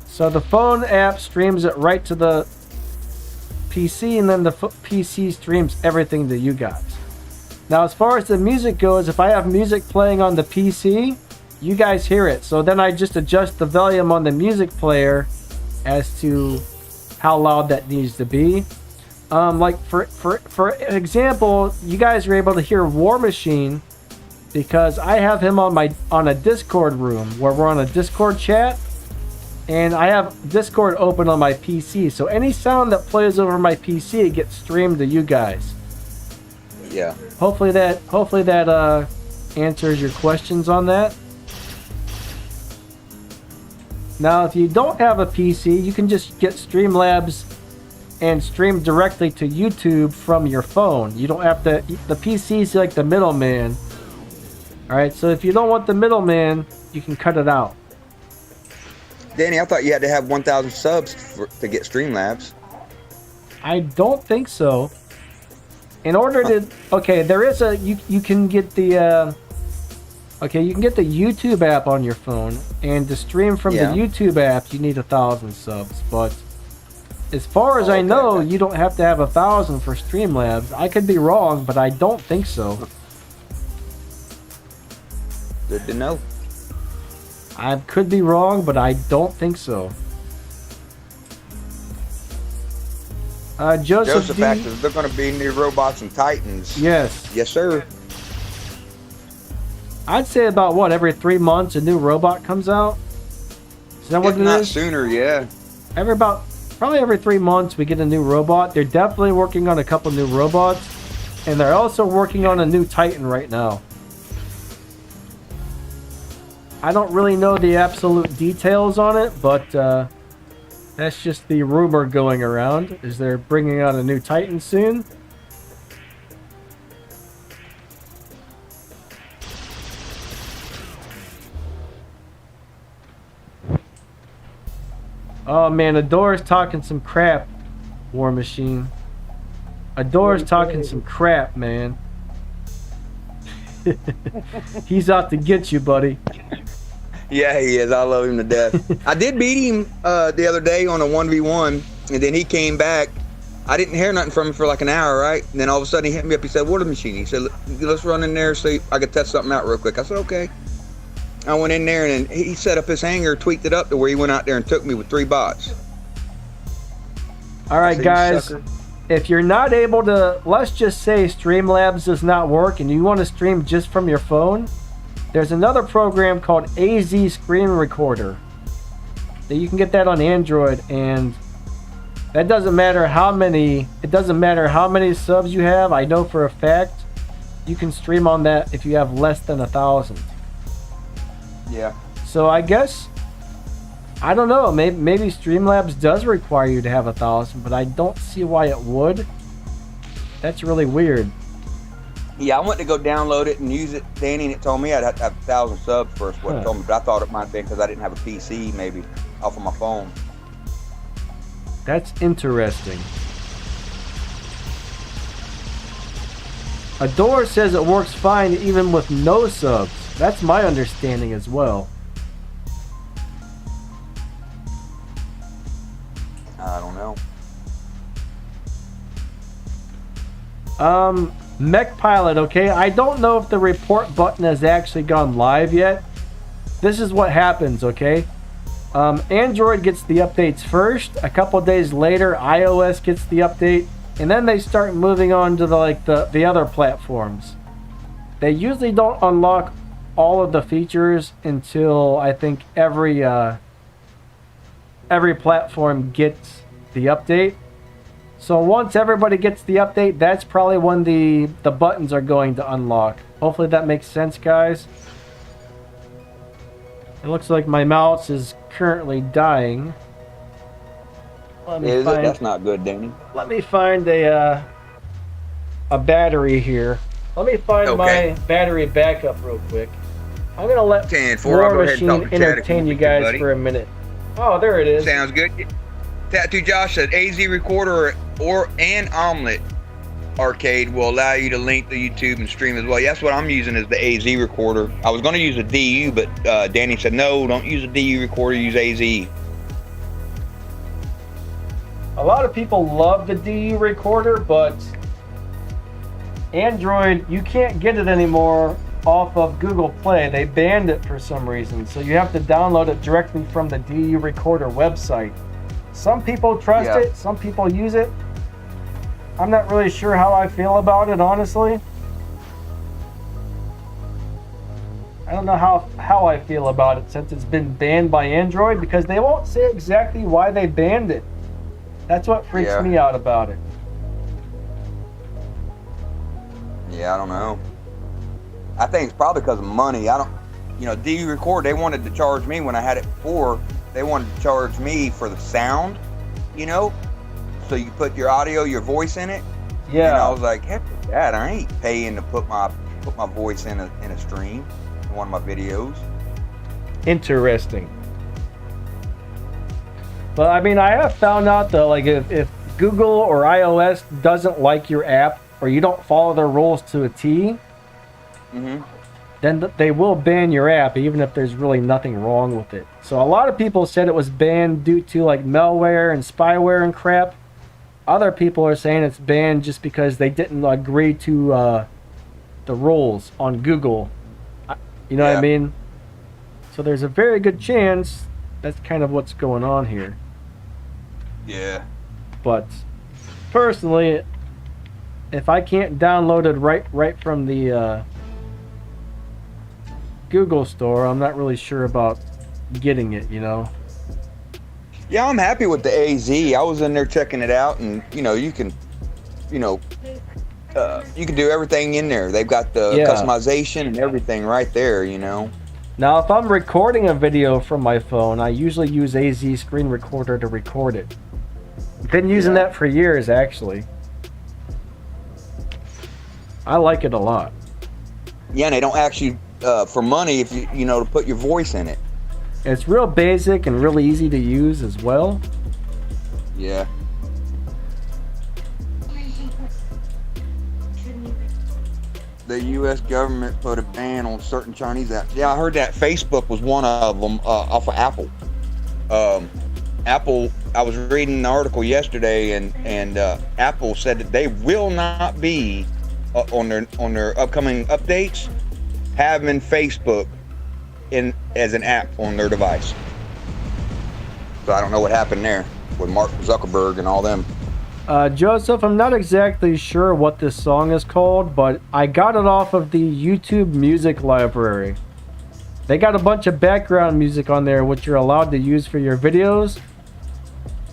B: So the phone app streams it right to the PC, and then the PC streams everything to you guys. Now, as far as the music goes, if I have music playing on the PC, you guys hear it. So then I just adjust the volume on the music player as to how loud that needs to be. Like for example, you guys are able to hear War Machine because I have him on a Discord room where we're on a Discord chat, and I have Discord open on my PC. So any sound that plays over my PC gets streamed to you guys.
A: Yeah.
B: Hopefully that answers your questions on that. Now, if you don't have a PC, you can just get Streamlabs and stream directly to YouTube from your phone. You don't have to. The PC is like the middleman. All right, so if you don't want the middleman, you can cut it out.
A: Danny, I thought you had to have 1,000 subs to get Streamlabs.
B: I don't think so. In order to, okay, there is a you can get the you can get the YouTube app on your phone, and to stream from the YouTube app you need 1,000 subs. But as far as I know, you don't have to have 1,000 for Streamlabs. I could be wrong, but I don't think so.
A: Good to know.
B: I could be wrong, but I don't think so. Joseph
A: asked if they're going to be new robots and Titans.
B: Yes.
A: Yes, sir.
B: I'd say about what, every 3 months a new robot comes out? Is that what
A: If
B: it
A: not
B: is?
A: sooner, yeah.
B: Probably every 3 months we get a new robot. They're definitely working on a couple new robots, and they're also working on a new Titan right now. I don't really know the absolute details on it, but that's just the rumor going around, is they're bringing out a new Titan soon. Oh man, Adora's talking some crap, War Machine. Adora's talking some crap, man. He's out to get you, buddy.
A: Yeah, he is. I love him to death. I did beat him the other day on a 1v1, and then he came back. I didn't hear nothing from him for like an hour, right? And then all of a sudden he hit me up. He said, "Water Machine." He said, "Let's run in there so I could test something out real quick." I said, "Okay." I went in there, and he set up his hangar, tweaked it up to where he went out there and took me with 3 bots.
B: All right, guys. If you're not able to, let's just say Streamlabs does not work and you want to stream just from your phone, there's another program called AZ Screen Recorder. That you can get that on Android, and that doesn't matter how many subs you have. I know for a fact you can stream on that if you have less than 1,000.
A: Yeah.
B: So I guess, I don't know, maybe Streamlabs does require you to have 1,000, but I don't see why it would. That's really weird.
A: Yeah, I went to go download it and use it, Danny, and it told me I'd have to have 1,000 subs first. What it told me, but I thought it might have been because I didn't have a PC, maybe off of my phone.
B: That's interesting. Adore says it works fine even with no subs. That's my understanding as well.
A: I don't know.
B: Mech Pilot, okay? I don't know if the report button has actually gone live yet. This is what happens, okay? Android gets the updates first. A couple days later, iOS gets the update, and then they start moving on to the other platforms. They usually don't unlock all of the features until I think every platform gets the update. So once everybody gets the update, that's probably when the buttons are going to unlock. Hopefully that makes sense, guys. It looks like my mouse is currently dying.
A: Is it? That's not good, Danny.
B: Let me find a battery here. Let me find my battery backup real quick. I'm gonna let
A: 10-4,
B: War
A: I'll go ahead and talk
B: Machine
A: to Chad
B: entertain
A: if
B: you
A: want to,
B: guys
A: buddy.
B: for a minute. Oh, there it is.
A: Sounds good. Tattoo Josh said AZ recorder and Omelet Arcade will allow you to link to YouTube and stream as well. That's what I'm using is the AZ recorder. I was going to use a DU, but Danny said no, don't use a DU recorder, use AZ.
B: A lot of people love the DU recorder, but Android, you can't get it anymore off of Google Play. They banned it for some reason, so you have to download it directly from the DU recorder website. Some people trust it, some people use it. I'm not really sure how I feel about it, honestly. I don't know how I feel about it since it's been banned by Android, because they won't say exactly why they banned it. That's what freaks me out about it.
A: Yeah, I don't know. I think it's probably because of money. I don't, DU Record, they wanted to charge me when I had it before. They wanted to charge me for the sound, so you put your audio, your voice in it.
B: Yeah.
A: And I was like, heck with that. I ain't paying to put my voice in a stream, in one of my videos.
B: Interesting. But I mean, I have found out though, like if Google or iOS doesn't like your app, or you don't follow their rules to a T, then they will ban your app, even if there's really nothing wrong with it. So a lot of people said it was banned due to like malware and spyware and crap. Other people are saying it's banned just because they didn't agree to the rules on Google. You know what I mean? So there's a very good chance that's kind of what's going on here.
A: Yeah.
B: But personally, if I can't download it right from the Google store, I'm not really sure about getting it,
A: Yeah, I'm happy with the AZ. I was in there checking it out, and you can do everything in there. They've got the customization and everything right there,
B: Now, if I'm recording a video from my phone, I usually use AZ Screen Recorder to record it. Been using that for years, actually. I like it a lot.
A: Yeah, and they don't actually for money if you to put your voice in it.
B: It's real basic and really easy to use as well.
A: Yeah. The U.S. government put a ban on certain Chinese apps. Yeah, I heard that Facebook was one of them off of Apple. Apple, I was reading an article yesterday, and Apple said that they will not be on their upcoming updates having Facebook as an app on their device. So I don't know what happened there with Mark Zuckerberg and all them.
B: Joseph, I'm not exactly sure what this song is called, but I got it off of the YouTube music library. They got a bunch of background music on there which you're allowed to use for your videos.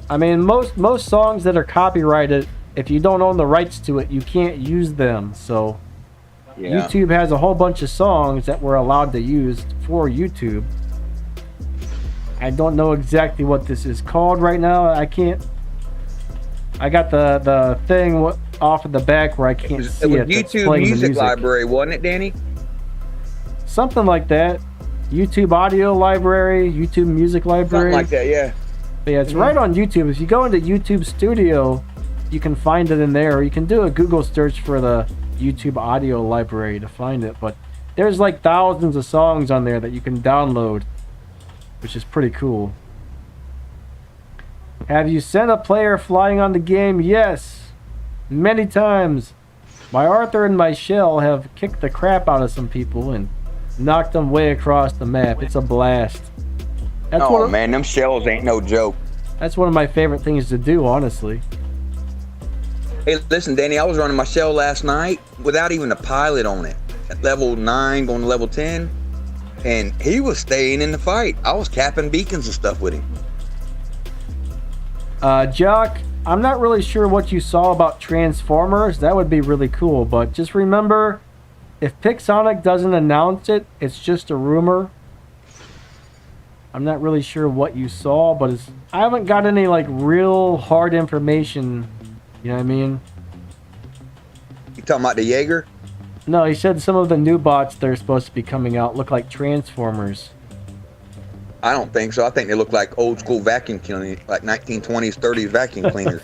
B: I mean, most songs that are copyrighted, if you don't own the rights to it, you can't use them. So YouTube has a whole bunch of songs that we're allowed to use for YouTube. I don't know exactly what this is called right now. I got the thing off of the back where I can't see it.
A: YouTube music library, wasn't it, Danny?
B: Something like that. YouTube audio library, YouTube music library.
A: Something like that, yeah.
B: But yeah, it's right on YouTube. If you go into YouTube Studio, you can find it in there. Or you can do a Google search for the YouTube audio library to find it. But there's like thousands of songs on there that you can download, which is pretty cool. Have you sent a player flying on the game? Yes, many times. My Arthur and my Shell have kicked the crap out of some people and knocked them way across the map. It's a blast.
A: Man, them shells ain't no joke.
B: That's one of my favorite things to do, honestly.
A: Hey, listen, Danny, I was running my shell last night without even a pilot on it. At level 9, going to level 10. And he was staying in the fight. I was capping beacons and stuff with him.
B: Jock, I'm not really sure what you saw about Transformers. That would be really cool. But just remember, if Pixonic doesn't announce it, it's just a rumor. I'm not really sure what you saw, but I haven't got any like real hard information. You know what I mean?
A: You talking about the Jaeger?
B: No, he said some of the new bots that are supposed to be coming out look like Transformers.
A: I don't think so. I think they look like old school vacuum cleaners, like 1920s, 30s vacuum cleaners.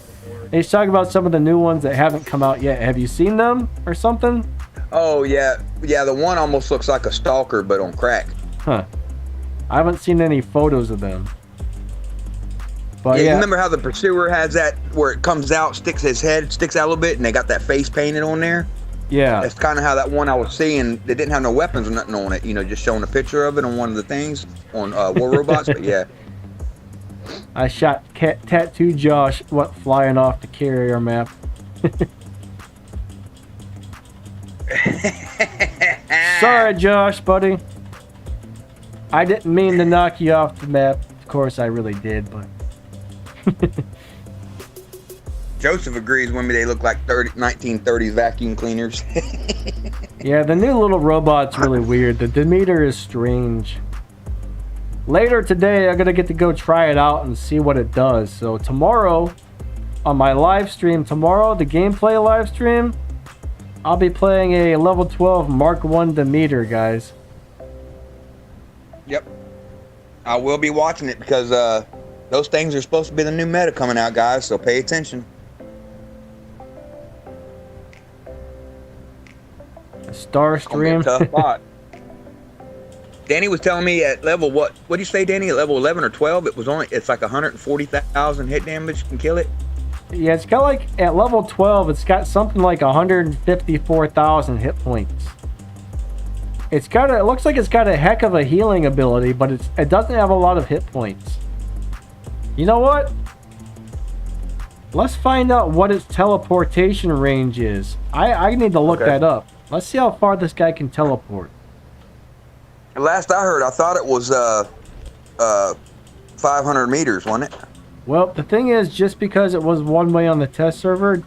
B: He's talking about some of the new ones that haven't come out yet. Have you seen them or something?
A: Oh yeah, yeah. The one almost looks like a stalker, but on crack.
B: Huh. I haven't seen any photos of them. But
A: Yeah,
B: yeah,
A: you remember how the pursuer has that where it comes out, sticks his head, sticks out a little bit, and they got that face painted on there?
B: yeah.
A: That's kind of how that one I was seeing. They didn't have no weapons or nothing on it. You know, just showing a picture of it on one of the things on War Robots. But yeah,
B: I shot Tattoo Josh went flying off the carrier map. Sorry, Josh, buddy. I didn't mean to knock you off the map. Of course, I really did, but...
A: Joseph agrees with me. They look like 1930s vacuum cleaners.
B: Yeah, the new little robot's really weird. The Demeter is strange. Later today, I'm going to get to go try it out and see what it does. So tomorrow, on my live stream, the gameplay live stream, I'll be playing a level 12 Mark 1 Demeter, guys.
A: Yep. I will be watching it because those things are supposed to be the new meta coming out, guys, so pay attention.
B: A star stream.
A: Tough bot. Danny was telling me at level what did you say, Danny? At level 11 or 12, it's like 140,000 hit damage can kill it.
B: Yeah, it's got like at level 12, it's got something like 154,000 hit points. It looks like it's got a heck of a healing ability, but it doesn't have a lot of hit points. You know what? Let's find out what its teleportation range is. I need to look that up. Let's see how far this guy can teleport.
A: Last I heard, I thought it was 500 meters, wasn't it?
B: Well, the thing is, just because it was one way on the test server,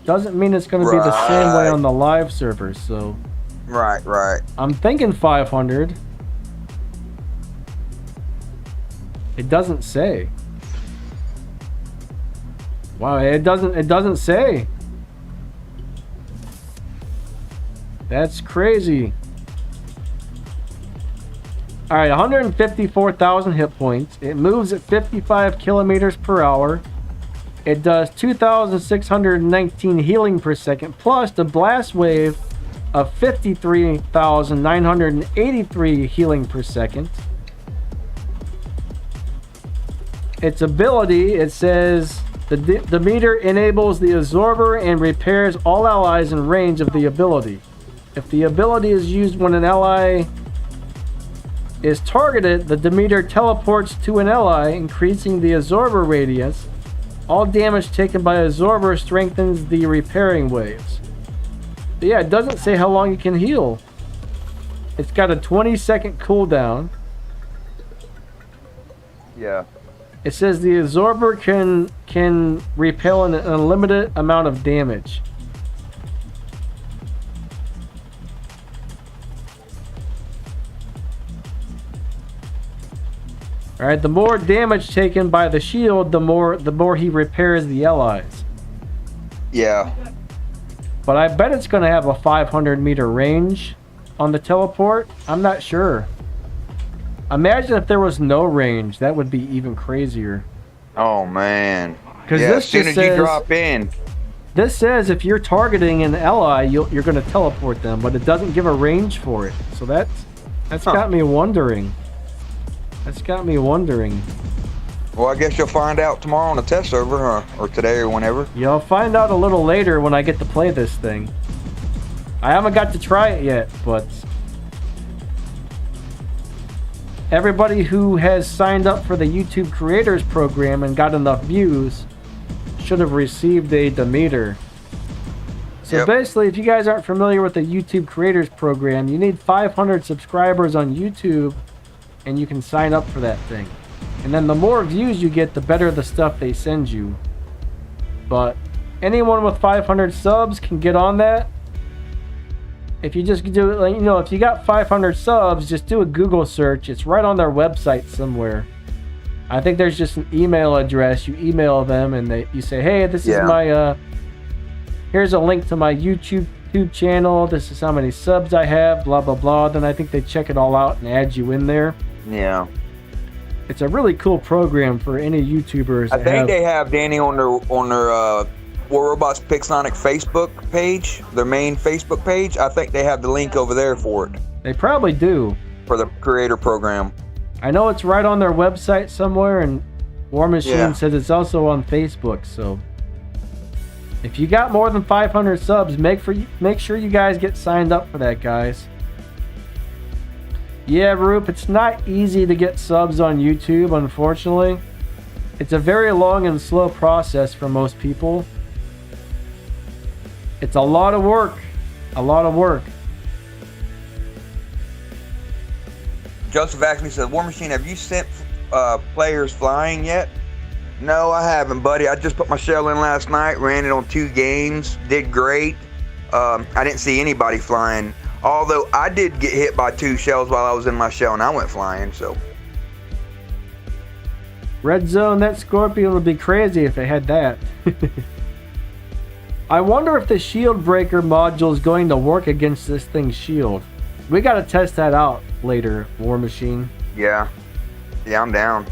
B: doesn't mean it's going to be the same way on the live server, so...
A: Right.
B: I'm thinking 500. It doesn't say. Wow, it doesn't say. That's crazy. All right, 154,000 hit points. It moves at 55 kilometers per hour. It does 2,619 healing per second, plus the blast wave of 53,983 healing per second. Its ability, it says, the Demeter enables the absorber and repairs all allies in range of the ability. If the ability is used when an ally is targeted, the Demeter teleports to an ally, increasing the absorber radius. All damage taken by absorber strengthens the repairing waves. But yeah, it doesn't say how long it can heal. It's got a 20-second cooldown.
A: Yeah.
B: It says the absorber can repel an unlimited amount of damage. All right, the more damage taken by the shield, the more he repairs the allies.
A: Yeah.
B: But I bet it's going to have a 500 meter range on the teleport. I'm not sure. Imagine if there was no range. That would be even crazier.
A: Oh man.
B: Because
A: yeah,
B: this
A: as soon
B: just
A: as you
B: says,
A: drop in.
B: This says if you're targeting an ally, you're going to teleport them, but it doesn't give a range for it. So that's got me wondering. That's got me wondering.
A: Well, I guess you'll find out tomorrow on the test server, or today, or whenever.
B: You'll find out a little later when I get to play this thing. I haven't got to try it yet, but everybody who has signed up for the YouTube Creators Program and got enough views should have received a Demeter. So basically, if you guys aren't familiar with the YouTube Creators Program, you need 500 subscribers on YouTube, and you can sign up for that thing. And then the more views you get, the better the stuff they send you. But anyone with 500 subs can get on that. If you just do, like, you know, if you got 500 subs, just do a Google search. It's right on their website somewhere. I think there's just an email address. You email them and you say, hey, this is my, here's a link to my YouTube channel. This is how many subs I have, blah, blah, blah. Then I think they check it all out and add you in there.
A: Yeah.
B: It's a really cool program for any YouTubers.
A: I think they have, Danny, on their War Robots Pixonic Facebook page, their main Facebook page. I think they have the link over there for it.
B: They probably do.
A: For the creator program.
B: I know it's right on their website somewhere, and War Machine says it's also on Facebook. So if you got more than 500 subs, make sure you guys get signed up for that, guys. Yeah, Roop, it's not easy to get subs on YouTube, unfortunately. It's a very long and slow process for most people. It's a lot of work. A lot of work.
A: Joseph asked me, said, War Machine, have you sent players flying yet? No, I haven't, buddy. I just put my shell in last night, ran it on 2 games, did great. I didn't see anybody flying. Although I did get hit by 2 shells while I was in my shell and I went flying, so.
B: Red Zone, that Scorpion would be crazy if it had that. I wonder if the shield breaker module is going to work against this thing's shield. We got to test that out later, War Machine.
A: Yeah. Yeah, I'm down.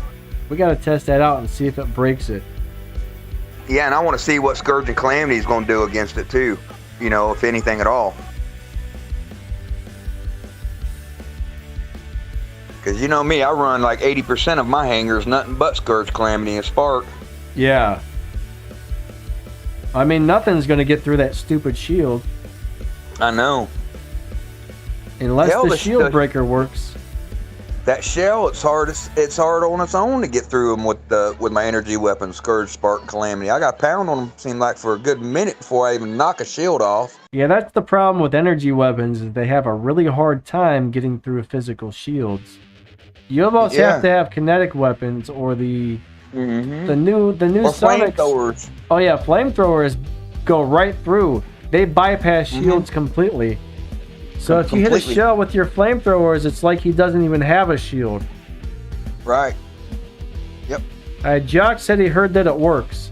B: We got to test that out and see if it breaks it.
A: Yeah, and I want to see what Scourge and Calamity is going to do against it too. You know, if anything at all. Because you know me, I run like 80% of my hangers, nothing but Scourge, Calamity, and Spark.
B: Yeah. I mean, nothing's going to get through that stupid shield.
A: I know.
B: Unless the shield breaker works.
A: That shell, it's hard on its own to get through them with my energy weapons, Scourge, Spark, Calamity. I got pound on them, seemed like, for a good minute before I even knock a shield off.
B: Yeah, that's the problem with energy weapons, is they have a really hard time getting through physical shields. You almost have to have kinetic weapons or the new
A: or
B: Sonic
A: flamethrowers.
B: Oh yeah, flamethrowers go right through. They bypass shields completely. So if you hit a shell with your flamethrowers, it's like he doesn't even have a shield.
A: Right. Yep.
B: Jock said he heard that it works.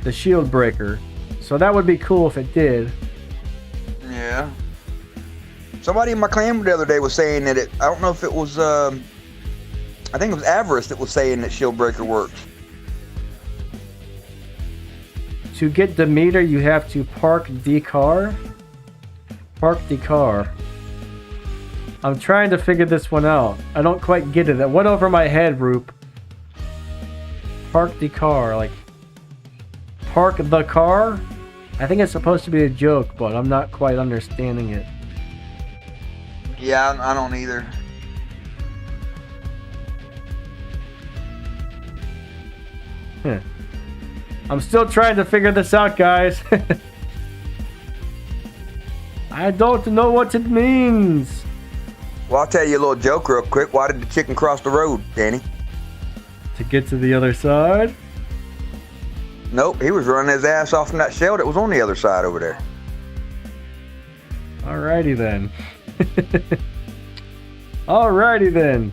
B: The shield breaker. So that would be cool if it did.
A: Yeah. Somebody in my clan the other day was saying that I don't know if it was, I think it was Avarice that was saying that shield breaker works.
B: To get Demeter, you have to park the car. Park the car. I'm trying to figure this one out. I don't quite get it. It went over my head, Roop. Park the car. Like, park the car? I think it's supposed to be a joke, but I'm not quite understanding it.
A: Yeah, I don't either.
B: I'm still trying to figure this out, guys. I don't know what it means.
A: Well, I'll tell you a little joke real quick. Why did the chicken cross the road, Danny?
B: To get to the other side?
A: Nope, he was running his ass off from that shell that was on the other side over there.
B: Alrighty then. Alrighty then.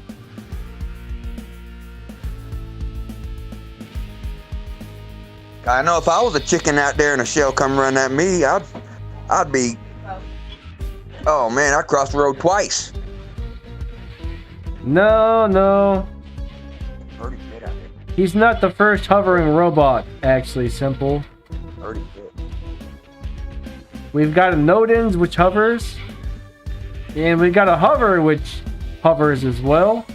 A: I know if I was a chicken out there and a shell come run at me, I'd be... Oh man, I crossed the road twice.
B: No. He's not the first hovering robot, actually, Simple. We've got a Nodens, which hovers. And we've got a hover, which hovers as well.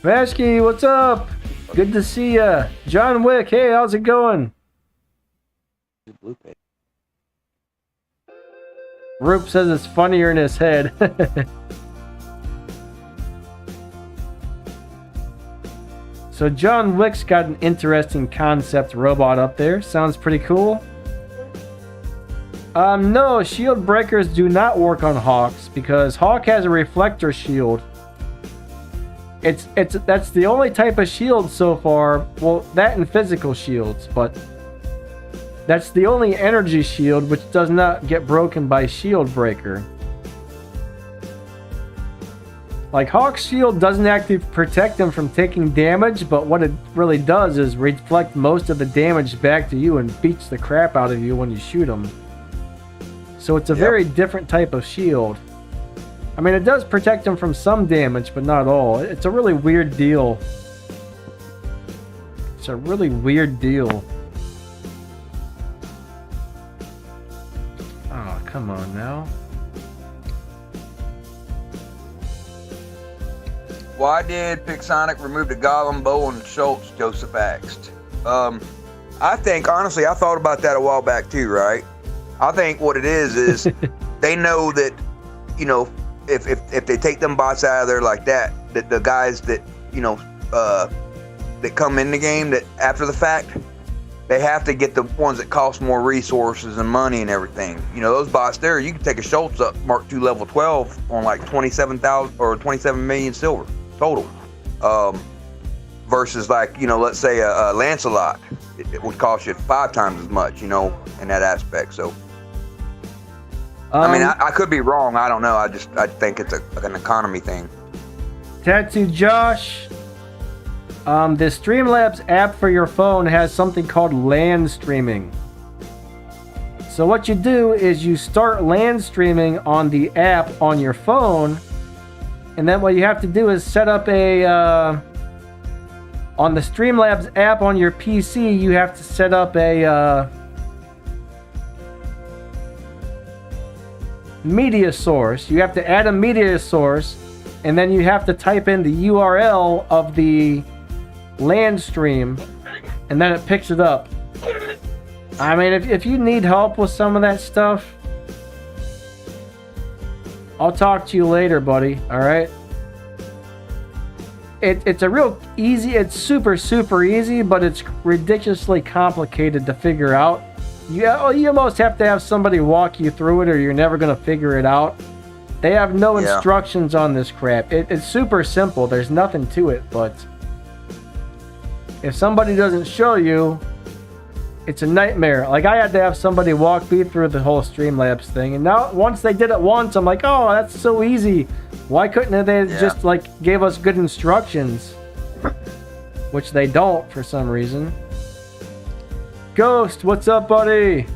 B: Vashki, what's up? Good to see ya. John Wick, hey, how's it going? Roop says it's funnier in his head. So John Wick's got an interesting concept robot up there. Sounds pretty cool. No, shield breakers do not work on Hawks because Hawk has a reflector shield. That's the only type of shield so far. Well, that and physical shields, but that's the only energy shield which does not get broken by shield breaker. Like, Hawk's shield doesn't actually protect him from taking damage, but what it really does is reflect most of the damage back to you and beats the crap out of you when you shoot him. So it's a very different type of shield. I mean, it does protect him from some damage, but not all. It's a really weird deal. It's a really weird deal. Oh, come on now.
A: Why did Pixonic remove the Gollum bow on Schultz? Joseph asked. I think, honestly, I thought about that a while back too, right? I think what it is they know that, you know, if they take them bots out of there like that, that the guys that, you know, that come in the game that after the fact, they have to get the ones that cost more resources and money and everything. You know, those bots there, you can take a Schultz up Mark II level 12 on like 27,000 or 27 million silver total. Versus like, you know, let's say a Lancelot, it would cost you 5 times as much, you know, in that aspect. So, I mean, I could be wrong. I don't know. I think it's an economy thing.
B: Tattoo Josh, the Streamlabs app for your phone has something called LAN streaming. So what you do is you start LAN streaming on the app on your phone, and then what you have to do is set up a on the Streamlabs app on your PC, you have to set up a media source. You have to add a media source, and then you have to type in the URL of the LAN stream, and then it picks it up. I mean, if you need help with some of that stuff, I'll talk to you later, buddy. All right? It's a real easy, it's super easy, but it's ridiculously complicated to figure out. You almost have to have somebody walk you through it, or you're never going to figure it out. They have no instructions on this crap. It's super simple. There's nothing to it, but if somebody doesn't show you, it's a nightmare. Like, I had to have somebody walk me through the whole Streamlabs thing, and now once they did it once, I'm like, oh, that's so easy. Why couldn't they just like gave us good instructions? Which they don't for some reason. Ghost, what's up, buddy?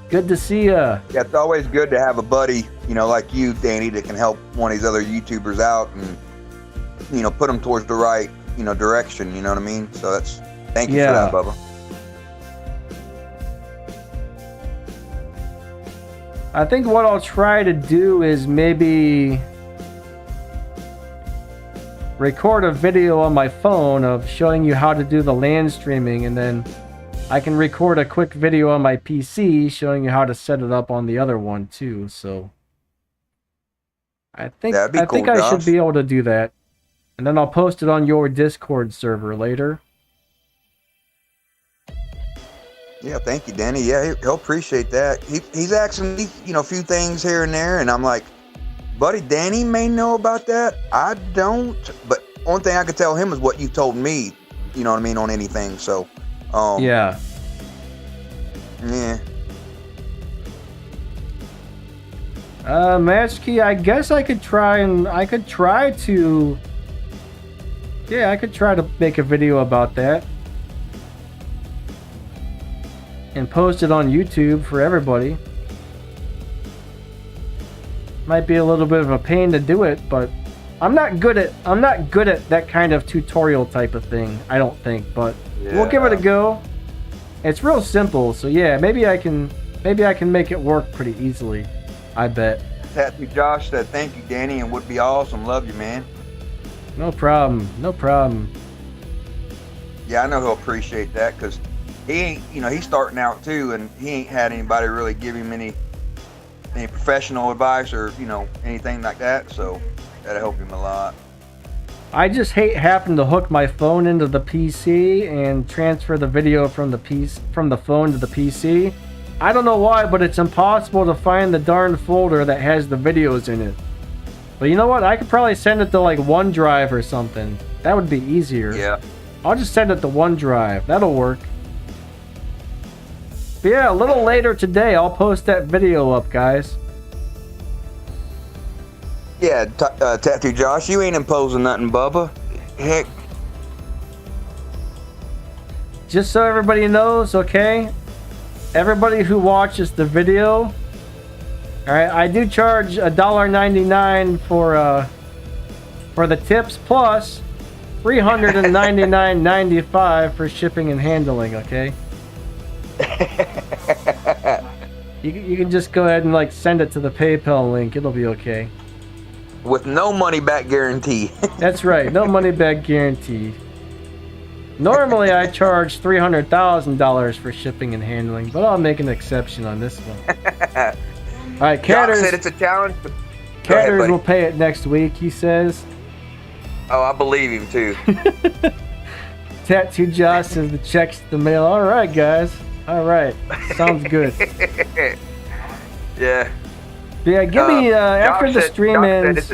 B: Good to see ya.
A: Yeah, it's always good to have a buddy, you know, like you, Danny, that can help one of these other YouTubers out and, you know, put them towards the right, you know, direction. You know what I mean? So thank you for that, Bubba.
B: I think what I'll try to do is maybe record a video on my phone of showing you how to do the LAN streaming, and then I can record a quick video on my PC showing you how to set it up on the other one too. So I think I should be able to do that, and then I'll post it on your Discord server later.
A: Yeah, thank you, Danny. Yeah, he'll appreciate that. He's asking me, you know, a few things here and there, and I'm like, buddy, Danny may know about that. I don't. But one thing I could tell him is what you told me. You know what I mean, on anything. So,
B: yeah. Match Key, I guess I could try to make a video about that and post it on YouTube for everybody. Might be a little bit of a pain to do it, but I'm not good at that kind of tutorial type of thing, I don't think, but we'll give it a go. It's real simple, so yeah, maybe I can make it work pretty easily, I bet.
A: Tattoo Josh said thank you, Danny, and would be awesome. Love you, man.
B: No problem.
A: Yeah, I know he'll appreciate that, because he ain't, you know, he's starting out too, and he ain't had anybody really give him any professional advice or, you know, anything like that, so that'll help him a lot.
B: I just hate having to hook my phone into the PC and transfer the video from the phone to the PC. I don't know why, but it's impossible to find the darn folder that has the videos in it. But you know what? I could probably send it to like OneDrive or something. That would be easier.
A: Yeah.
B: I'll just send it to OneDrive. That'll work. But yeah, a little later today, I'll post that video up, guys.
A: Yeah, Tattoo Josh, you ain't imposing nothing, Bubba. Heck.
B: Just so everybody knows, okay? Everybody who watches the video, all right, I do charge $1.99 for the tips plus $399.95 for shipping and handling, okay? You can just go ahead and like send it to the PayPal link. It'll be okay.
A: With no money back guarantee.
B: That's right, no money back guarantee. Normally I charge $300,000 for shipping and handling, but I'll make an exception on this one. All right, Catters
A: said it's a challenge.
B: Catters will pay it next week, he says.
A: Oh, I believe him too.
B: Tattoo Josh says the check's the mail. All right, guys. All right, sounds good.
A: Yeah.
B: Yeah, give me after the stream ends.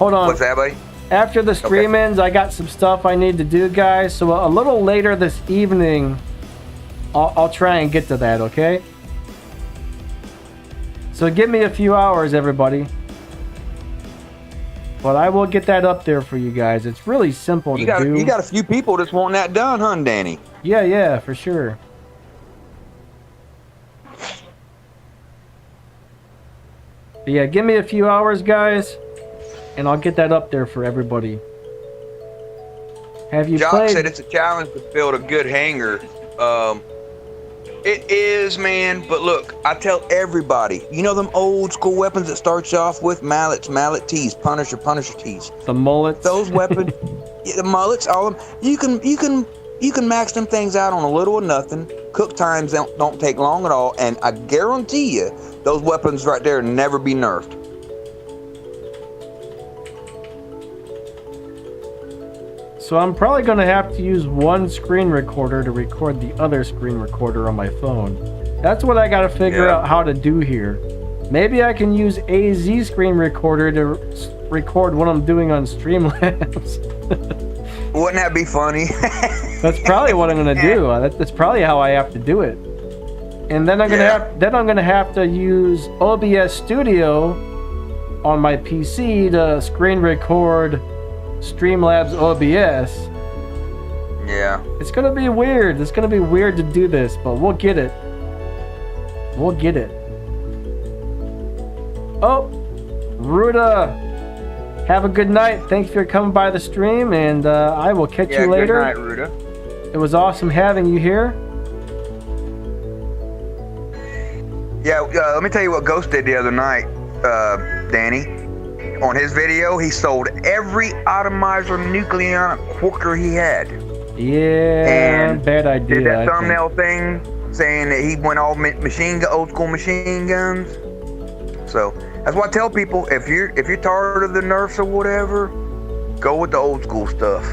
B: Hold on.
A: What's that, buddy?
B: After the stream ends, I got some stuff I need to do, guys. So a little later this evening, I'll try and get to that, okay? So give me a few hours, everybody. But I will get that up there for you guys. It's really simple to do.
A: You got a few people that's wanting that done, huh, Danny?
B: Yeah, for sure. But yeah, give me a few hours, guys, and I'll get that up there for everybody. Have you
A: Jock
B: played?
A: said it's a challenge to build a good hangar. It is, man, but look, I tell everybody, you know them old school weapons that start you off with mallets, mallet tees, punisher tees.
B: The mullets.
A: Those weapons, yeah, the mullets, all of them. You can max them things out on a little or nothing. Cook times don't take long at all, and I guarantee you, those weapons right there never be nerfed.
B: So I'm probably going to have to use one screen recorder to record the other screen recorder on my phone. That's what I got to figure out how to do here. Maybe I can use AZ screen recorder to record what I'm doing on Streamlabs.
A: Wouldn't that be funny?
B: That's probably what I'm going to do. That's probably how I have to do it. And then I'm going to have to use OBS Studio on my PC to screen record Streamlabs OBS.
A: Yeah.
B: It's gonna be weird. It's gonna be weird to do this, but we'll get it. We'll get it. Oh, Ruda. Have a good night. Thanks for coming by the stream, and I will catch you later.
A: Good night, Ruda.
B: It was awesome having you here.
A: Yeah, let me tell you what Ghost did the other night, Danny. On his video, he sold every atomizer nucleonic quirker he had.
B: Yeah, and bad idea.
A: Did that thumbnail thing saying that he went all old school machine guns. So that's why I tell people, if you're tired of the nerfs or whatever, go with the old school stuff.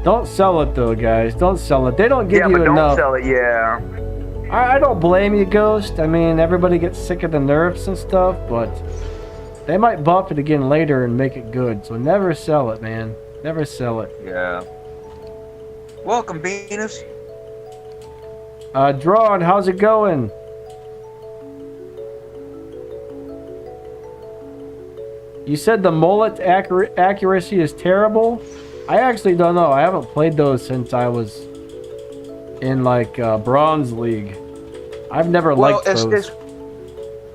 B: Don't sell it though, guys. Don't sell it. They don't give you enough.
A: Yeah, but don't sell it. Yeah.
B: I don't blame you, Ghost. I mean, everybody gets sick of the nerfs and stuff, but they might buff it again later and make it good. So never sell it, man. Never sell it.
A: Yeah. Welcome, Venus.
B: Drawn, how's it going? You said the mullet accuracy is terrible? I actually don't know. I haven't played those since I was in like Bronze League. I've never liked those.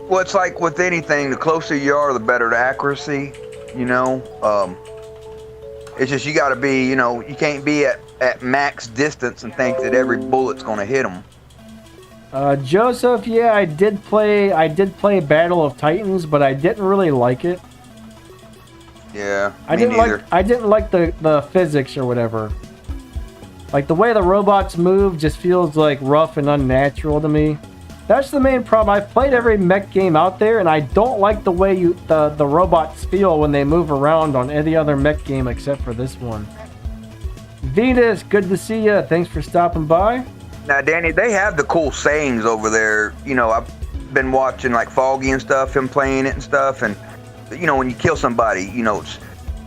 A: Well, it's like with anything, the closer you are, the better the accuracy, you know. It's just you got to be, you know, you can't be at max distance and think that every bullet's going to hit them.
B: Joseph, yeah, I did play Battle of Titans, but I didn't really like it.
A: Yeah,
B: I didn't like the physics or whatever. Like the way the robots move just feels like rough and unnatural to me. That's the main problem. I've played every mech game out there, and I don't like the way the robots feel when they move around on any other mech game except for this one. Venus, good to see you. Thanks for stopping by.
A: Now, Danny, they have the cool sayings over there. You know, I've been watching like Foggy and stuff, him playing it and stuff, and when you kill somebody,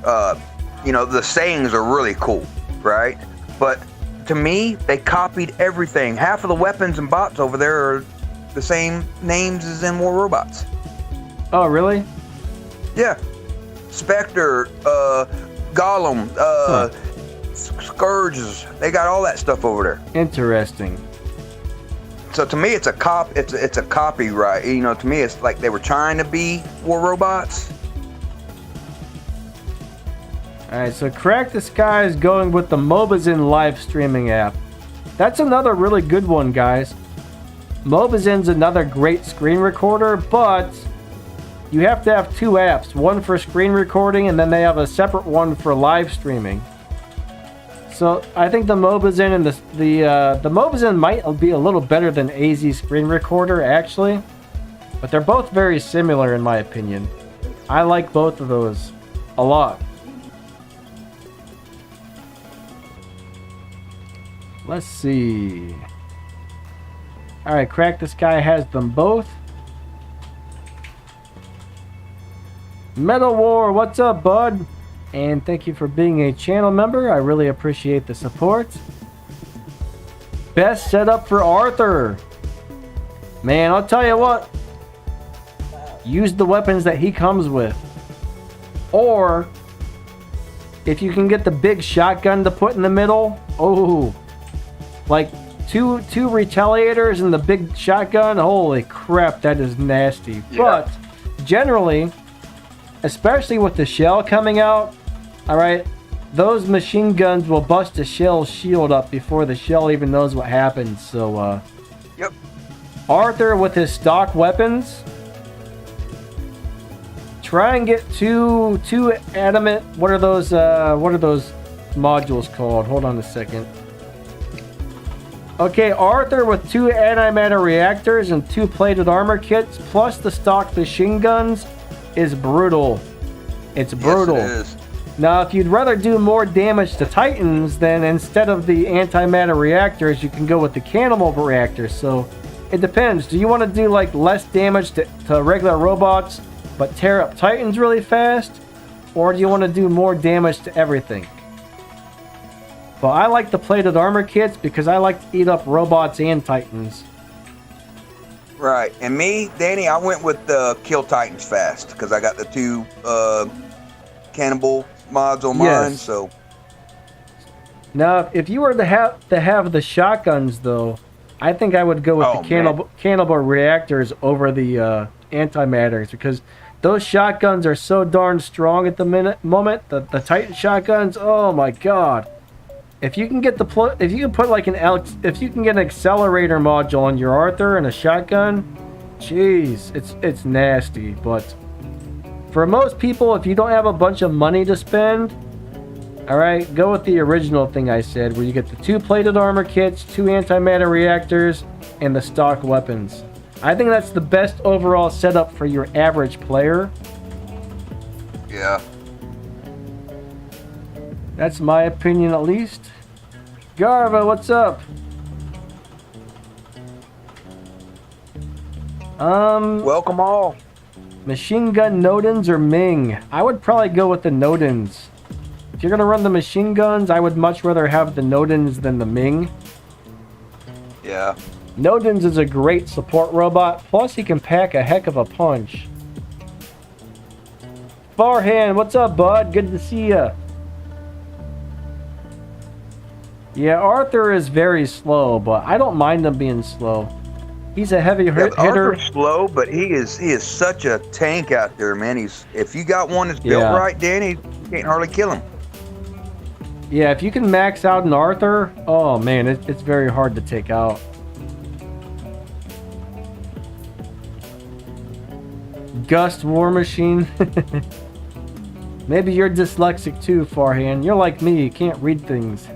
A: the sayings are really cool, right? But to me, they copied everything. Half of the weapons and bots over there are the same names as in War Robots.
B: Oh, really?
A: Yeah. Spectre, Gollum, Scourges. They got all that stuff over there.
B: Interesting.
A: So to me, it's a copyright. To me, it's like they were trying to be War Robots.
B: Alright, so Crack the Sky is going with the Mobazin live streaming app. That's another really good one, guys. Mobazin's another great screen recorder, but you have to have two apps. One for screen recording, and then they have a separate one for live streaming. So I think the Mobazin and the Mobazin might be a little better than AZ Screen Recorder, actually. But they're both very similar in my opinion. I like both of those a lot. Let's see. Alright, Crack the Sky has them both. Metal War, what's up, bud? And thank you for being a channel member. I really appreciate the support. Best setup for Arthur. Man, I'll tell you what. Use the weapons that he comes with. Or, if you can get the big shotgun to put in the middle. Oh, like two retaliators and the big shotgun. Holy crap, that is nasty. Yeah. But, generally, especially with the shell coming out, alright, those machine guns will bust the shell shield up before the shell even knows what happens. So,
A: yep.
B: Arthur with his stock weapons, try and get two adamant. What are those modules called? Hold on a second. Okay, Arthur with 2 antimatter reactors and 2 plated armor kits, plus the stock machine guns, is brutal. It's brutal.
A: Yes, it is.
B: Now, if you'd rather do more damage to Titans, then instead of the antimatter reactors, you can go with the cannibal reactors. So, it depends. Do you want to do like less damage to regular robots, but tear up Titans really fast? Or do you want to do more damage to everything? But I like the plated armor kits because I like to eat up robots and Titans.
A: Right. And me, Danny, I went with the Kill Titans fast because I got the 2 cannibal mods on mine.
B: Yes.
A: So
B: now, if you were to have the shotguns, though, I think I would go with the cannibal reactors over the antimatters because those shotguns are so darn strong at the moment. The Titan shotguns, oh my god! If you can get if you can get an accelerator module on your Arthur and a shotgun, jeez, it's nasty. But for most people, if you don't have a bunch of money to spend, alright, go with the original thing I said, where you get the 2 plated armor kits, 2 antimatter reactors, and the stock weapons. I think that's the best overall setup for your average player.
A: yeah.
B: That's my opinion, at least. Garva, what's up?
A: Welcome all.
B: Machine gun Nodens or Ming? I would probably go with the Nodens. If you're gonna run the machine guns, I would much rather have the Nodens than the Ming.
A: Yeah.
B: Nodens is a great support robot, plus he can pack a heck of a punch. Farhan, what's up, bud? Good to see ya. Yeah, Arthur is very slow, but I don't mind him being slow. He's a heavy hitter.
A: Arthur's slow, but he is such a tank out there, man. If you got one that's built right, Danny, you can't hardly kill him.
B: Yeah, if you can max out an Arthur, oh man, it's very hard to take out. Gust War Machine. Maybe you're dyslexic too, Farhan. You're like me, you can't read things.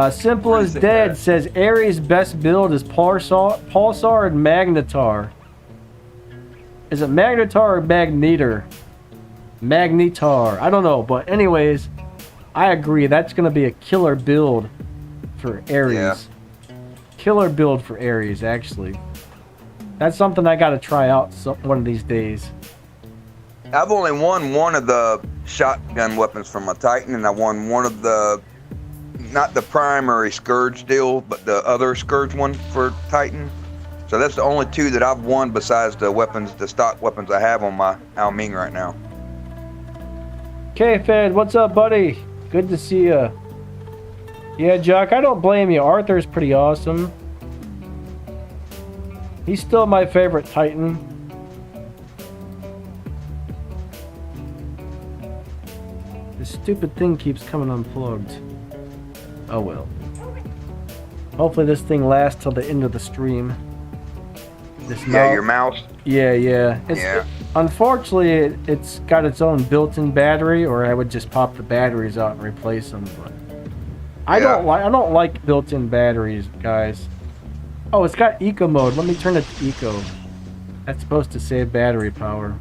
B: Simple as Dead says Ares' best build is Pulsar and Magnetar. Is it Magnetar or Magneter? Magnetar. I don't know, but anyways, I agree. That's going to be a killer build for Ares.
A: Yeah.
B: Killer build for Ares, actually. That's something I got to try out one of these days.
A: I've only won one of the shotgun weapons from my Titan, and I won one of the, not the primary Scourge deal, but the other Scourge one for Titan. So that's the only two that I've won besides the weapons, the stock weapons I have on my Ao Ming right now.
B: Okay, Fed, what's up, buddy? Good to see you. Yeah, Jock, I don't blame you. Arthur's pretty awesome. He's still my favorite Titan. This stupid thing keeps coming unplugged. Oh well. Hopefully this thing lasts till the end of the stream. This
A: your mouse.
B: Yeah. Unfortunately, it's got its own built-in battery, or I would just pop the batteries out and replace them. But I don't like built-in batteries, guys. Oh, it's got eco mode. Let me turn it to eco. That's supposed to save battery power.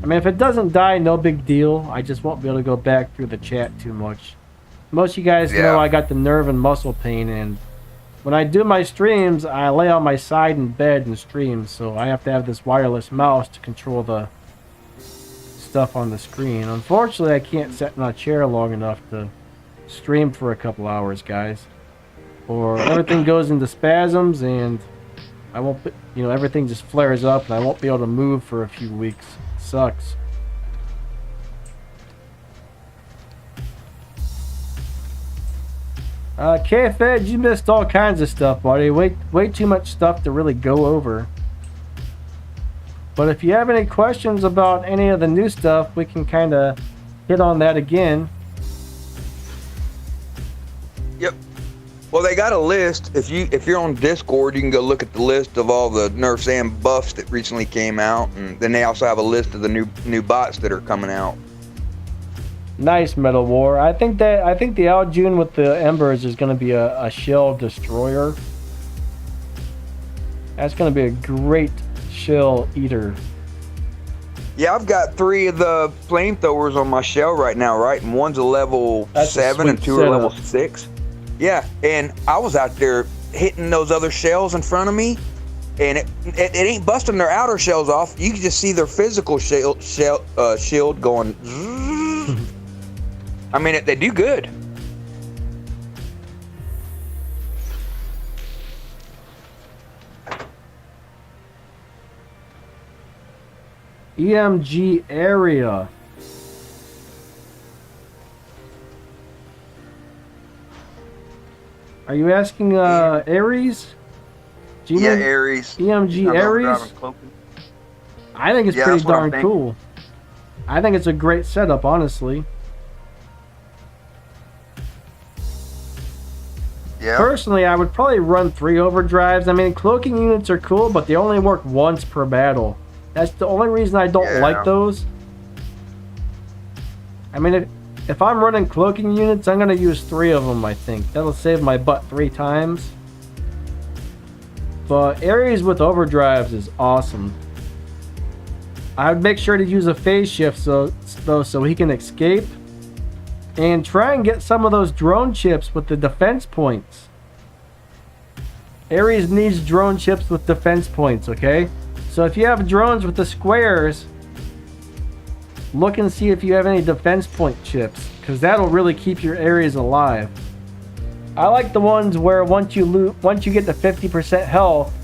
B: I mean, if it doesn't die, no big deal. I just won't be able to go back through the chat too much. Most of you guys know I got the nerve and muscle pain, and when I do my streams, I lay on my side in bed and stream, so I have to have this wireless mouse to control the stuff on the screen. Unfortunately, I can't sit in a chair long enough to stream for a couple hours, guys. Or everything goes into spasms, and I won't, everything just flares up, and I won't be able to move for a few weeks. It sucks. K-Fed, you missed all kinds of stuff, buddy. Way too much stuff to really go over. But if you have any questions about any of the new stuff, we can kind of hit on that again.
A: Yep. Well, they got a list. If you're on Discord, you can go look at the list of all the nerfs and buffs that recently came out, and then they also have a list of the new bots that are coming out.
B: Nice, Metal War. I think the Aljun with the Embers is going to be a shell destroyer. That's going to be a great shell eater.
A: Yeah, I've got 3 of the flamethrowers on my shell right now, right? And one's a level 7 and 2 are level 6. Yeah, and I was out there hitting those other shells in front of me, and it ain't busting their outer shells off. You can just see their physical shield going. I mean, they do good.
B: EMG area. Are you asking Ares?
A: Yeah, Ares.
B: EMG Ares? I think it's pretty darn cool. I think it's a great setup, honestly.
A: Yeah.
B: Personally, I would probably run 3 overdrives. I mean, cloaking units are cool, but they only work once per battle. That's the only reason I don't like those. I mean, if I'm running cloaking units, I'm going to use 3 of them, I think. That'll save my butt 3 times. But Ares with overdrives is awesome. I would make sure to use a phase shift so he can escape. And try and get some of those drone chips with the defense points. Ares needs drone chips with defense points, okay? So if you have drones with the squares, look and see if you have any defense point chips, because that'll really keep your Ares alive. I like the ones where once you get to 50% health,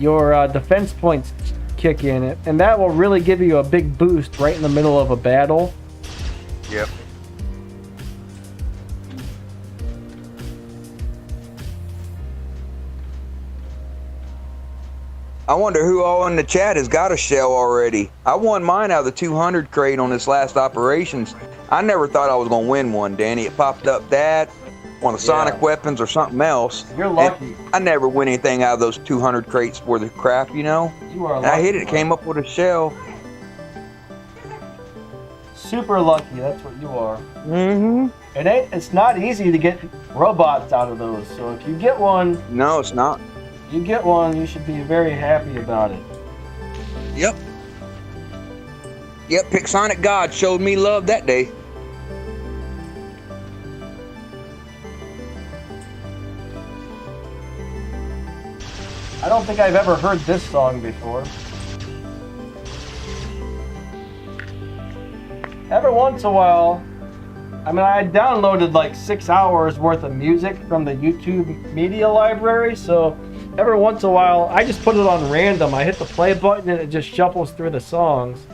B: your defense points kick in, and that will really give you a big boost right in the middle of a battle.
A: Yep. I wonder who all in the chat has got a shell already. I won mine out of the 200 crate on this last operations. I never thought I was going to win one, Danny. It popped up that, one of the sonic weapons or something else.
B: You're lucky.
A: And I never win anything out of those 200 crates worth of crap, you know?
B: You are
A: and
B: lucky.
A: I hit it, came up with a shell.
B: Super lucky, that's what you are.
A: Mm-hmm.
B: It's not easy to get robots out of those, so if you get one...
A: No, it's not.
B: You get one, you should be very happy about it.
A: Yep. Yep, Pixonic God showed me love that day.
B: I don't think I've ever heard this song before. Every once in a while, I mean, I downloaded like 6 hours worth of music from the YouTube media library, so every once in a while, I just put it on random. I hit the play button and it just shuffles through the songs.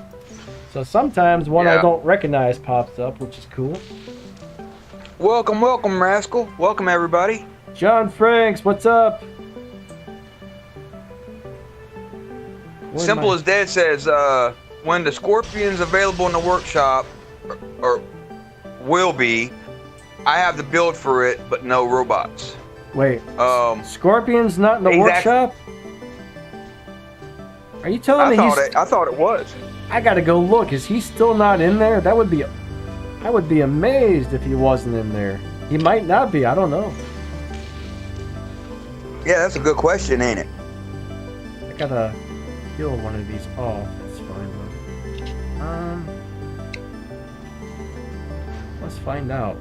B: So sometimes one I don't recognize pops up, which is cool.
A: Welcome, welcome, Rascal. Welcome, everybody.
B: John Franks, what's up?
A: Simple as Dead says, when the Scorpion's available in the workshop, or will be, I have the build for it, but no robots.
B: Wait, Scorpion's not in the workshop? Are you telling me
A: I thought it was.
B: I gotta go look. Is he still not in there? That would be... I would be amazed if he wasn't in there. He might not be. I don't know.
A: Yeah, that's a good question, ain't it?
B: I gotta kill one of these off. That's fine, though. Let's find out.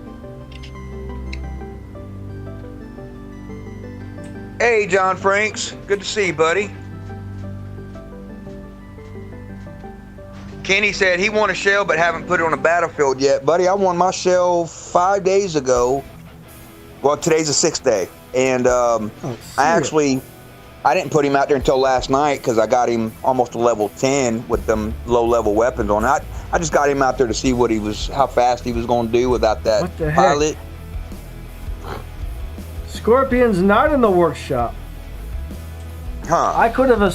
A: Hey, John Franks. Good to see you, buddy. Kenny said he won a shell but haven't put it on a battlefield yet. Buddy, I won my shell 5 days ago. Well, today's the 6th day. And I didn't put him out there until last night because I got him almost to level 10 with them low-level weapons on. I just got him out there to see how fast he was going to do without that
B: what the
A: pilot.
B: Heck? Scorpion's not in the workshop.
A: Huh.
B: I could have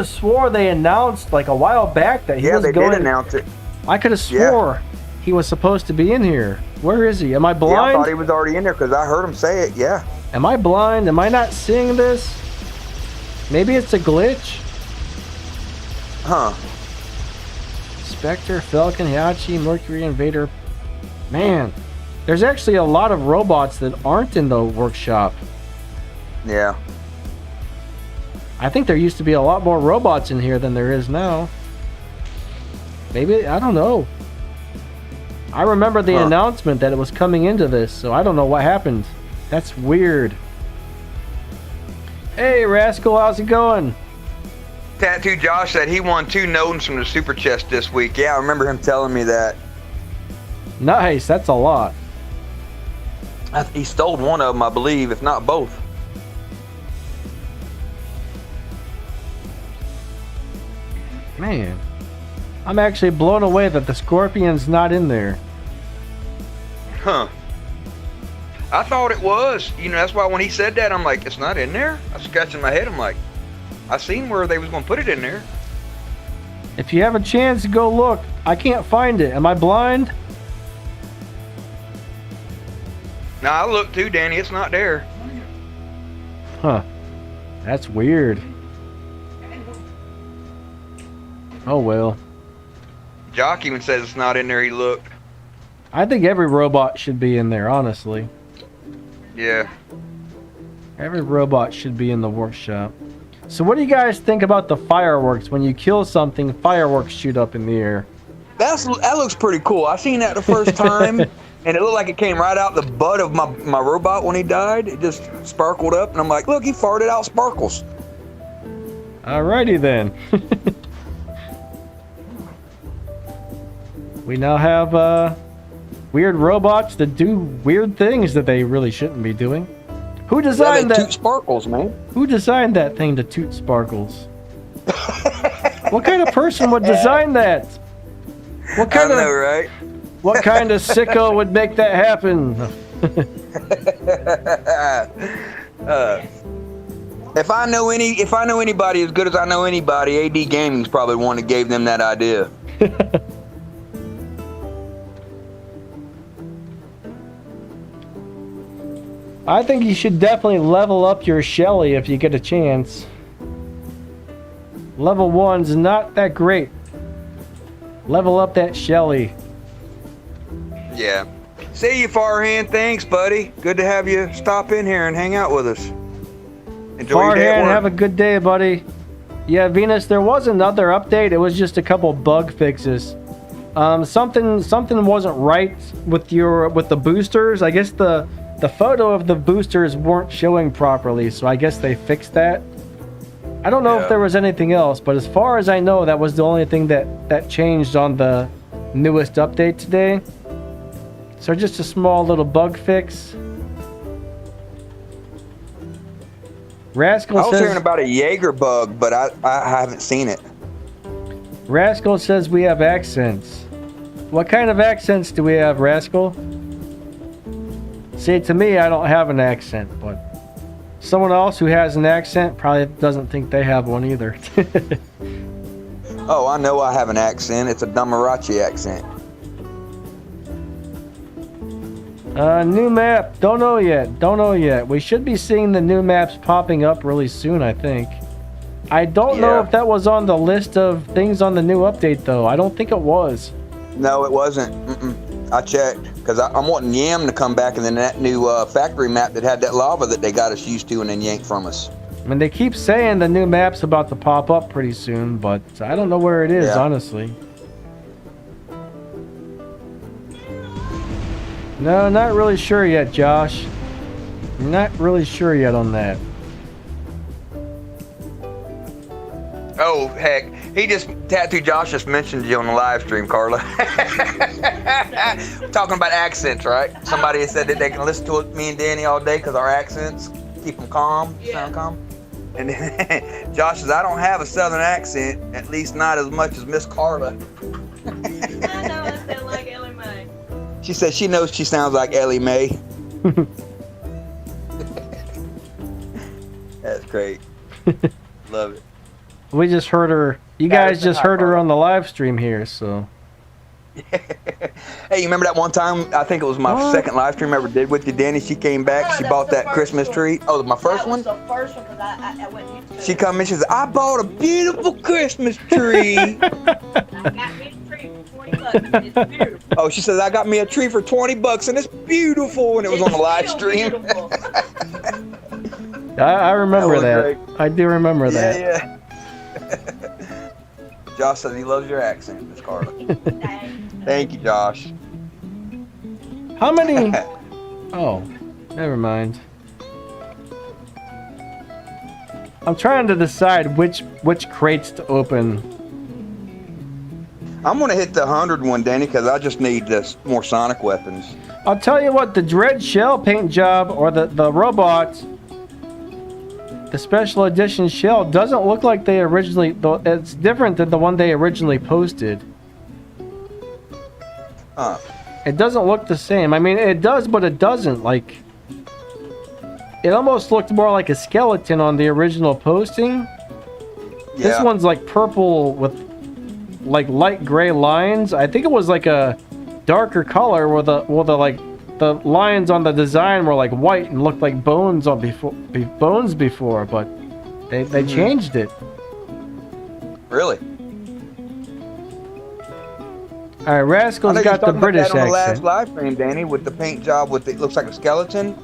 B: swore they announced like a while back that he was going. Yeah, they did
A: announce it.
B: I could have swore he was supposed to be in here. Where is he? Am I blind?
A: Yeah, I thought he was already in there because I heard him say it. Yeah.
B: Am I blind? Am I not seeing this? Maybe it's a glitch.
A: Huh.
B: Spectre, Falcon, Hachi, Mercury Invader. Man, there's actually a lot of robots that aren't in the workshop.
A: Yeah.
B: I think there used to be a lot more robots in here than there is now. Maybe, I don't know. I remember the announcement that it was coming into this, so I don't know what happened. That's weird. Hey, Rascal, how's it going?
A: Tattoo Josh said he won 2 Nodens from the Super Chest this week. Yeah, I remember him telling me that.
B: Nice, that's a lot.
A: He stole one of them, I believe, if not both.
B: Man, I'm actually blown away that the Scorpion's not in there.
A: Huh. I thought it was. You know, that's why when he said that, I'm like, it's not in there? I was scratching my head. I'm like, I seen where they was going to put it in there.
B: If you have a chance to go look, I can't find it. Am I blind?
A: Nah, I looked too, Danny. It's not there.
B: Huh. That's weird. Oh well.
A: Jock even says it's not in there. He looked.
B: I think every robot should be in there, honestly.
A: Yeah.
B: Every robot should be in the workshop. So what do you guys think about the fireworks? When you kill something, fireworks shoot up in the air.
A: That looks pretty cool. I seen that the first time, and it looked like it came right out the butt of my robot when he died. It just sparkled up, and I'm like, look, he farted out sparkles.
B: Alrighty then. We now have weird robots that do weird things that they really shouldn't be doing. Who designed that?
A: Toot sparkles, man.
B: Who designed that thing to toot sparkles? What kind of person would design that? What kind
A: I know, right?
B: What kind of sicko would make that happen?
A: If I know anybody as good as I know anybody, AD Gaming's probably one that gave them that idea.
B: I think you should definitely level up your Shelly if you get a chance. Level 1's not that great. Level up that Shelly.
A: Yeah. See you, Farhand. Thanks, buddy. Good to have you stop in here and hang out with us. Enjoy your day at
B: Farhand,
A: work.
B: have a good day, buddy. Yeah, Venus, there was another update. It was just a couple bug fixes. Something wasn't right with the boosters. I guess the photo of the boosters weren't showing properly, so I guess they fixed that. I don't know
A: Yeah.
B: if there was anything else, but as far as I know, that was the only thing that changed on the newest update today. So just a small little bug fix. Rascal
A: I was
B: says
A: hearing about a Jaeger bug, but I haven't seen it.
B: Rascal says we have accents. What kind of accents do we have, Rascal? See, to me, I don't have an accent, but someone else who has an accent probably doesn't think they have one either.
A: Oh, I know I have an accent. It's a Dumarachi accent.
B: New map. Don't know yet. We should be seeing the new maps popping up really soon, I think. I don't know
A: Yeah.
B: if that was on the list of things on the new update, though. I don't think it was.
A: No, it wasn't. I checked because I'm wanting Yam to come back, and then that new factory map that had that lava that they got us used to and then yanked from us.
B: I mean, they keep saying the new map's about to pop up pretty soon, but I don't know where it is,
A: Yeah.
B: honestly. No, not really sure yet, Josh. Not really sure yet on that.
A: Oh, heck. Tattoo Josh just mentioned you on the live stream, Carla. Talking about accents, right? Somebody said that they can listen to me and Danny all day because our accents keep them calm, sound calm. And then Josh says, I don't have a southern accent, at least not as much as Miss Carla.
C: I know I sound like Ellie Mae.
A: She says she knows she sounds like Ellie Mae. That's great. Love it.
B: We just heard her. You
A: Yeah,
B: guys
A: it's been
B: just
A: hot,
B: heard her
A: Carla.
B: on the live stream here, so.
A: Hey, you remember that one time? I think it was my
B: What?
A: second live stream I ever did with you, Danny. She came back.
C: No,
A: She
C: that
A: bought
C: was the
A: that
C: first
A: Christmas
C: one.
A: tree. Oh, my first
C: That
A: one?
C: was the first one because I went YouTube.
A: She come in. She says, "I bought a beautiful Christmas tree."
C: I got me a tree for $20. It's beautiful.
A: Oh, she says, "I got me a tree for $20 and it's beautiful." And it was on the live
C: It's
A: stream.
C: beautiful.
B: I remember
A: That
B: that.
A: was
B: I do remember that.
A: Yeah. Josh says he loves your accent, Miss Carla. Thank you, Josh.
B: How many? Oh, never mind. I'm trying to decide which crates to open.
A: I'm gonna hit the 100 one, Danny, because I just need this more sonic weapons.
B: I'll tell you what, the Dread Shell paint job or the robot, the special edition shell doesn't look like they originally. It's different than the one they originally posted. It doesn't look the same. I mean, it does, but it doesn't. Like, it almost looked more like a skeleton on the original posting. This
A: Yeah.
B: one's like purple with like light gray lines. I think it was like a darker color where the the lines on the design were like white and looked like bones on bones before, but they changed it.
A: Really?
B: All right, Rascal's got the British
A: on the last
B: accent.
A: live stream, Danny, with the paint job with it looks like a skeleton,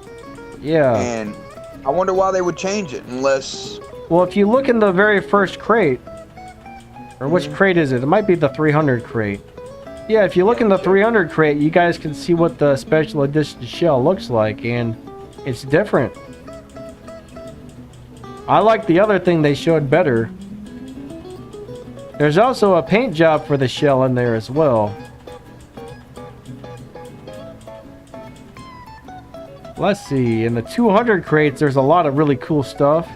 B: Yeah.
A: and I wonder why they would change it unless.
B: Well, if you look in the very first crate, or which crate is it? It might be the 300 crate. Yeah, if you look in the 300 crate, you guys can see what the special edition shell looks like, and it's different. I like the other thing they showed better. There's also a paint job for the shell in there as well. Let's see, in the 200 crates, there's a lot of really cool stuff.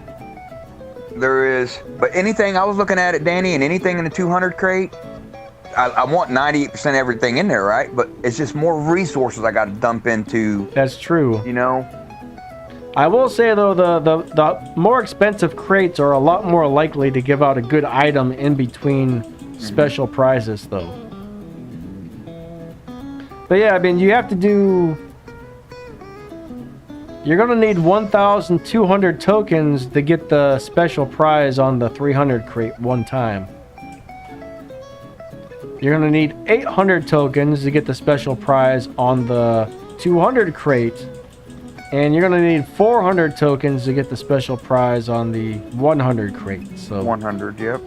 A: There is, but anything I was looking at it, Danny, and anything in the 200 crate, I want 98% everything in there, right? But it's just more resources I got to dump into,
B: That's true.
A: you know?
B: I will say though, the more expensive crates are a lot more likely to give out a good item in between special prizes though. But yeah, I mean, you have to do... You're gonna need 1,200 tokens to get the special prize on the 300 crate one time. You're gonna need 800 tokens to get the special prize on the 200 crate. And you're gonna need 400 tokens to get the special prize on the 100 crate. So
A: 100, yep.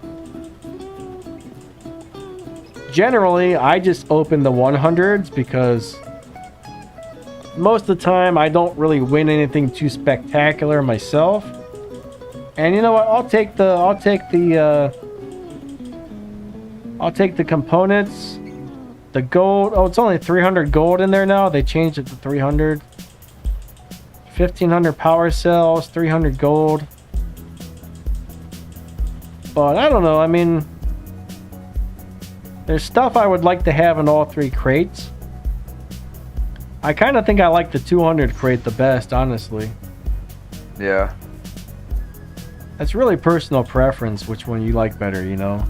B: generally, I just open the 100s because most of the time I don't really win anything too spectacular myself. And you know what? I'll take the components. The gold. Oh, it's only 300 gold in there now. They changed it to 300. 1,500 power cells, 300 gold. But I don't know. I mean, there's stuff I would like to have in all 3 crates. I kind of think I like the 200 crate the best, honestly.
A: Yeah.
B: That's really personal preference, which one you like better, you know?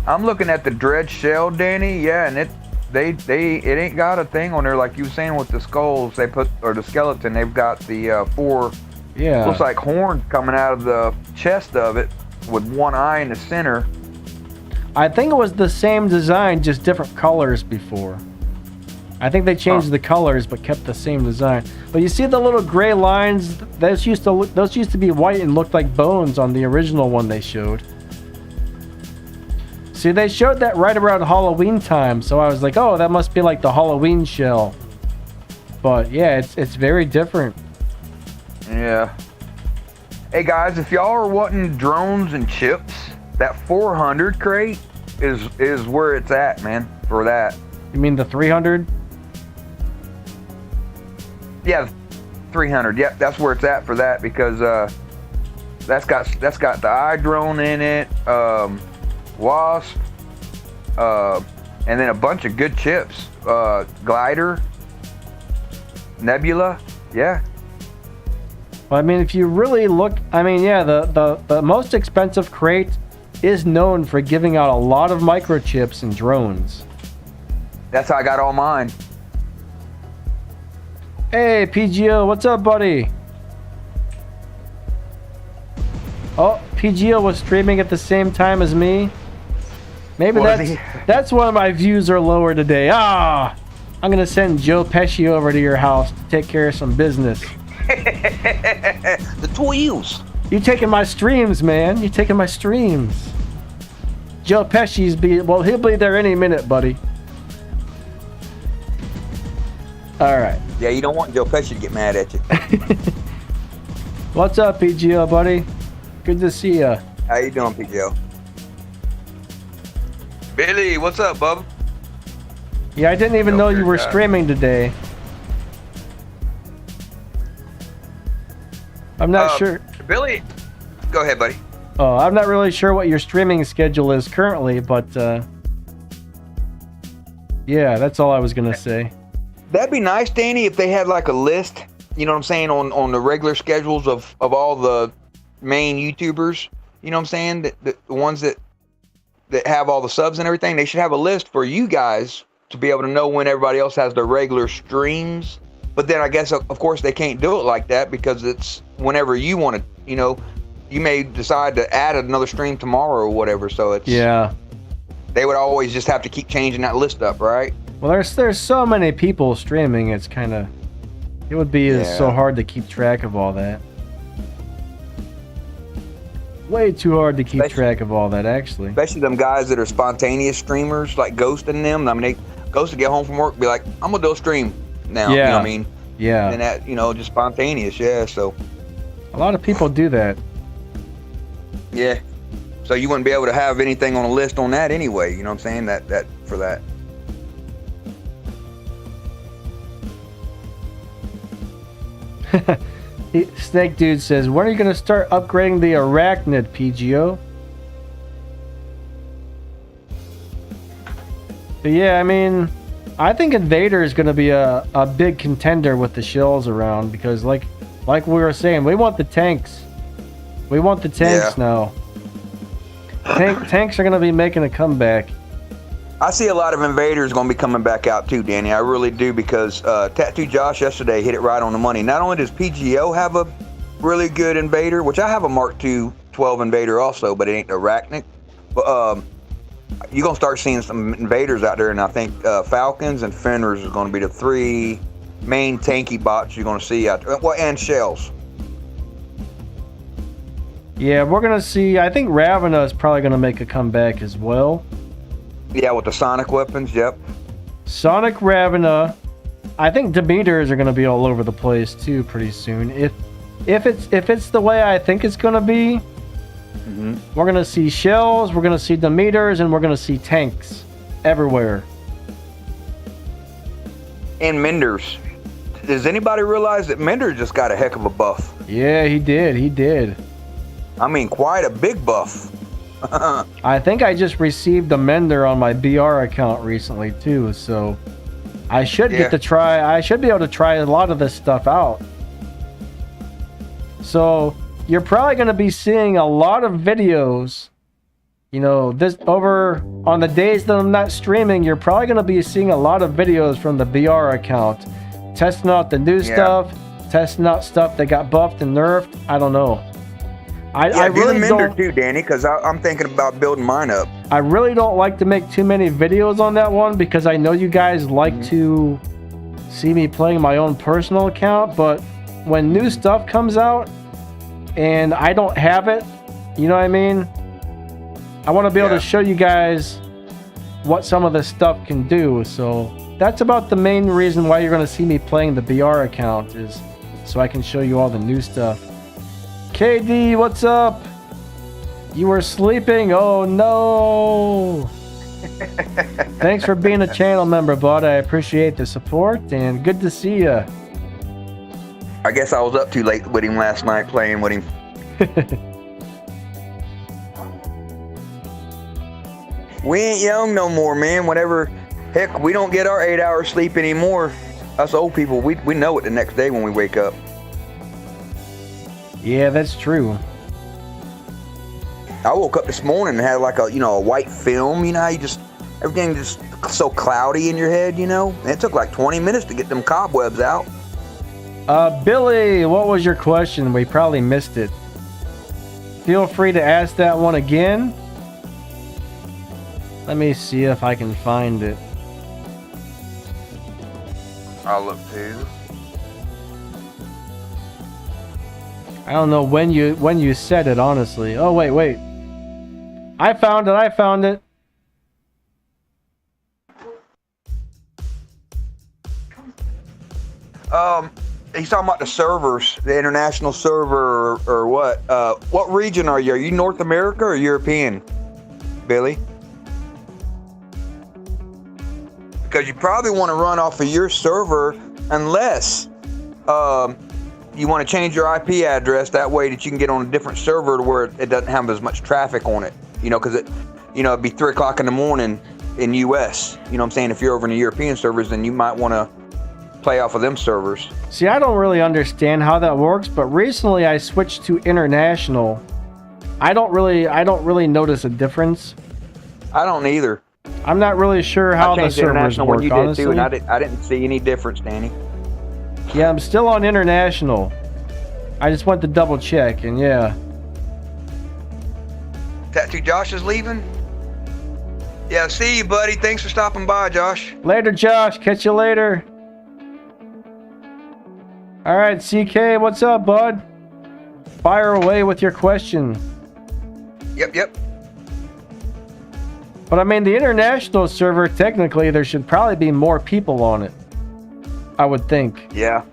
A: I'm looking at the dread shell, Danny. Yeah, and it ain't got a thing on there like you were saying with the skulls. They put, or the skeleton. They've got the 4.
B: Yeah.
A: Looks like horns coming out of the chest of it with one eye in the center.
B: I think it was the same design, just different colors before. I think they changed the colors but kept the same design. But you see the little gray lines? Those used to be white and looked like bones on the original one they showed. See, they showed that right around Halloween time, so I was like, oh, that must be like the Halloween shell. But yeah, it's very different.
A: Yeah. Hey guys, if y'all are wanting drones and chips, that 400 crate is where it's at, man. For that.
B: You mean the 300?
A: Yeah, 300. Yep, that's where it's at for that because that's got the eye drone in it, wasp, and then a bunch of good chips, glider, nebula. Yeah.
B: Well, I mean, if you really look, I mean, yeah, the most expensive crate is known for giving out a lot of microchips and drones.
A: That's how I got all mine.
B: Hey, PGO, what's up, buddy? Oh, PGO was streaming at the same time as me. Maybe that's why my views are lower today. Ah, I'm gonna send Joe Pesci over to your house to take care of some business.
A: The toils.
B: You taking my streams, man? You taking my streams? Joe Pesci's he'll be there any minute, buddy. All right.
A: Yeah, you don't want Joe Pesci to get mad at you.
B: What's up, PGO, buddy? Good to see ya.
A: How you doing, PGO? Billy, what's up, bub?
B: Yeah, I didn't even know you were streaming today. I'm not sure.
A: Billy, go ahead, buddy.
B: Oh, I'm not really sure what your streaming schedule is currently, but yeah, that's all I was gonna say.
A: That'd be nice, Danny, if they had like a list, you know what I'm saying, on the regular schedules of all the main YouTubers, you know what I'm saying, the ones that have all the subs and everything. They should have a list for you guys to be able to know when everybody else has their regular streams. But then I guess, of course, they can't do it like that because it's whenever you want to, you know, you may decide to add another stream tomorrow or whatever. So it's,
B: yeah,
A: they would always just have to keep changing that list up, right?
B: Well, there's so many people streaming. It's kind of, it would be so hard to keep track of all that. Way too hard to keep track of all that, actually. Especially
A: them guys that are spontaneous streamers, like Ghost and them. I mean, Ghost would get home from work, be like, I'm gonna do a stream now.
B: Yeah.
A: You know what I mean?
B: Yeah.
A: And that, you know, just spontaneous. Yeah. So
B: a lot of people do that.
A: Yeah. So you wouldn't be able to have anything on a list on that anyway. You know what I'm saying? That for that.
B: Snake Dude says, when are you going to start upgrading the arachnid, PGO? But yeah, I mean, I think Invader is going to be a big contender with the shells around because like we were saying, we want the tanks. We want the tanks now. Tanks are going to be making a comeback.
A: I see a lot of Invaders going to be coming back out too, Danny. I really do, because Tattoo Josh yesterday hit it right on the money. Not only does PGO have a really good Invader, which I have a Mark II 12 Invader also, but it ain't Arachnid. But you're going to start seeing some Invaders out there, and I think Falcons and Fenris is going to be the 3 main tanky bots you're going to see out there. Well, and shells.
B: Yeah, we're going to see, I think Ravena is probably going to make a comeback as well.
A: Yeah, with the sonic weapons, yep.
B: Sonic Ravena. I think Demeters are going to be all over the place too pretty soon. if it's the way I think it's gonna be, we're gonna see shells, we're gonna see Demeters, and we're gonna see tanks everywhere.
A: And Menders. Does anybody realize that Mender just got a heck of a buff?
B: Yeah, he did.
A: I mean, quite a big buff.
B: I think I just received a Mender on my BR account recently too, so I should get to try. I should be able to try a lot of this stuff out. So you're probably going to be seeing a lot of videos. You know, this over on the days that I'm not streaming, you're probably going to be seeing a lot of videos from the BR account, testing out the new stuff, testing out stuff that got buffed and nerfed. I don't know. I
A: do
B: really
A: the Mender
B: don't
A: too, Danny, because I'm thinking about building mine up.
B: I really don't like to make too many videos on that one because I know you guys like to see me playing my own personal account, but when new stuff comes out and I don't have it, you know what I mean? I want to be able to show you guys what some of this stuff can do. So that's about the main reason why you're going to see me playing the BR account, is so I can show you all the new stuff. KD, what's up? You were sleeping? Oh no. Thanks for being a channel member, bud. I appreciate the support and good to see you.
A: I guess I was up too late with him last night playing with him. We ain't young no more, man. Whenever, heck, we don't get our 8 hours sleep anymore. Us old people, we know it the next day when we wake up.
B: Yeah, that's true.
A: I woke up this morning and had like a, a white film, how you just, everything just so cloudy in your head, And it took like 20 minutes to get them cobwebs out.
B: Billy, what was your question? We probably missed it. Feel free to ask that one again. Let me see if I can find it.
A: I'll look too.
B: I don't know when you said it, honestly. Oh, wait. I found it.
A: He's talking about the servers, the international server or what? What region are you? Are you North America or European, Billy? Because you probably want to run off of your server unless you want to change your IP address that way that you can get on a different server to where it doesn't have as much traffic on it. Because it'd be 3 o'clock in the morning in US. You know what I'm saying? If you're over in the European servers, then you might want to play off of them servers.
B: See, I don't really understand how that works, but recently I switched to international. I don't really notice a difference.
A: I don't either.
B: I'm not really sure how the servers work,
A: when you
B: honestly.
A: did too, and I didn't see any difference, Danny.
B: Yeah, I'm still on international. I just went to double check, and yeah.
A: Tattoo Josh is leaving? Yeah, see you, buddy. Thanks for stopping by, Josh.
B: Later, Josh. Catch you later. All right, CK, what's up, bud? Fire away with your question.
A: Yep.
B: But I mean, the international server, technically, there should probably be more people on it. I would think.
A: Yeah.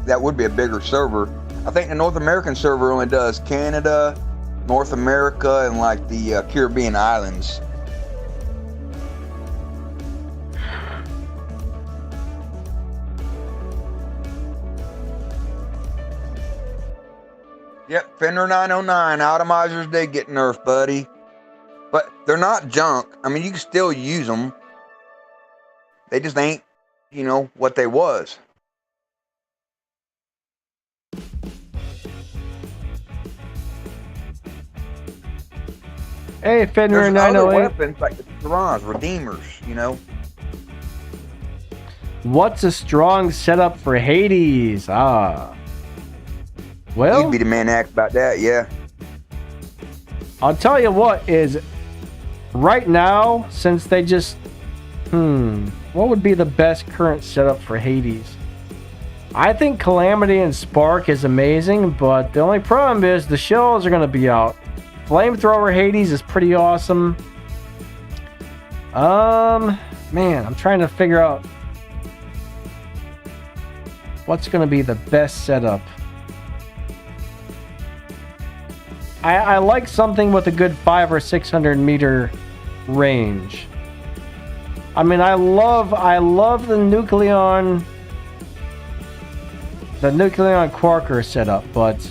A: That would be a bigger server. I think the North American server only does Canada, North America, and like the Caribbean islands. Yep, Fender 909 atomizers did get nerfed, buddy. But they're not junk. I mean, you can still use them. They just ain't, what they was.
B: Hey, Fender
A: There's
B: 908.
A: other weapons like the Piranhas, Redeemers,
B: What's a strong setup for Hades? Well,
A: you'd be the man to ask about that, yeah.
B: I'll tell you what is right now, since they just what would be the best current setup for Hades? I think Calamity and Spark is amazing, but the only problem is the shells are going to be out. Flamethrower Hades is pretty awesome. Man, I'm trying to figure out what's going to be the best setup. I like something with a good 500 or 600 meter range. I mean, I love the Nucleon Quarker setup, but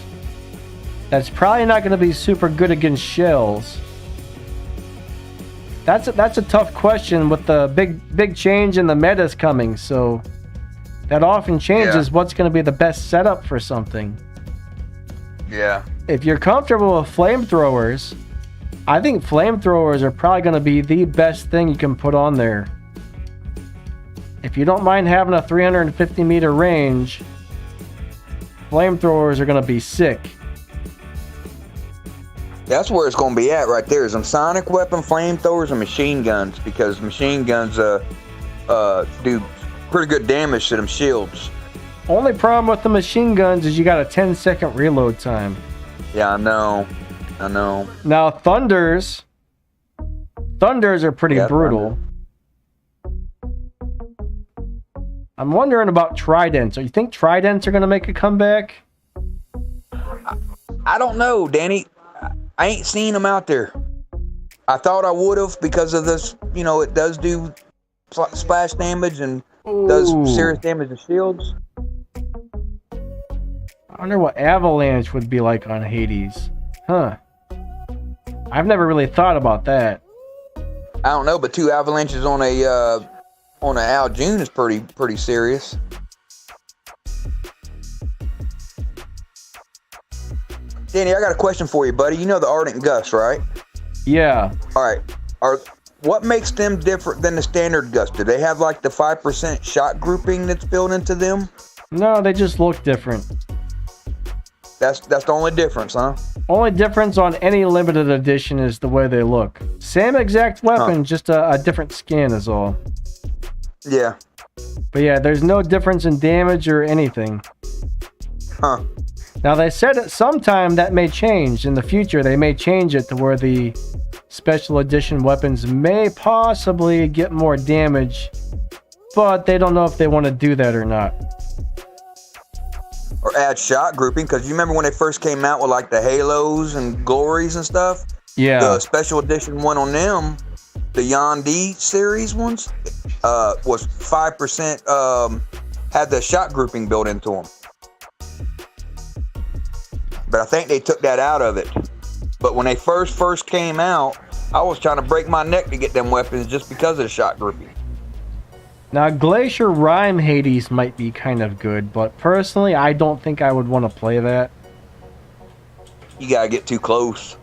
B: that's probably not going to be super good against shells. That's a tough question with the big change in the metas coming, so that often changes what's going to be the best setup for something.
A: Yeah.
B: If you're comfortable with flamethrowers, I think flamethrowers are probably going to be the best thing you can put on there. If you don't mind having a 350 meter range, flamethrowers are going to be sick.
A: That's where it's going to be at right there. Is some sonic weapon, flamethrowers, and machine guns, because machine guns do pretty good damage to them shields.
B: Only problem with the machine guns is you got a 10-second reload time.
A: Yeah, I know.
B: Now thunders are pretty brutal. I'm wondering about tridents. You think tridents are going to make a comeback?
A: I don't know, Danny. I ain't seen them out there. I thought I would have because of this. You know, it does do splash damage and does serious damage to shields.
B: I wonder what avalanche would be like on Hades. Huh. I've never really thought about that.
A: I don't know, but 2 avalanches on a Al June is pretty serious. Danny, I got a question for you, buddy. You know the Ardent Gust, right?
B: Yeah.
A: All right. What makes them different than the standard Gust? Do they have like the 5% shot grouping that's built into them?
B: No, they just look different.
A: That's the only difference, huh?
B: Only difference on any limited edition is the way they look. Same exact weapon, just a different skin is all.
A: Yeah.
B: But yeah, there's no difference in damage or anything.
A: Huh.
B: Now they said at some time that may change. In the future, they may change it to where the special edition weapons may possibly get more damage, but they don't know if they want to do that or not.
A: Or add shot grouping, because you remember when they first came out with like the Halos and Glories and stuff?
B: Yeah.
A: The special edition one on them, the Yondu series ones, was 5%, had the shot grouping built into them. But I think they took that out of it. But when they first came out, I was trying to break my neck to get them weapons just because of the shot grouping.
B: Now, Glacier Rime Hades might be kind of good, but personally, I don't think I would want to play that.
A: You gotta get too close.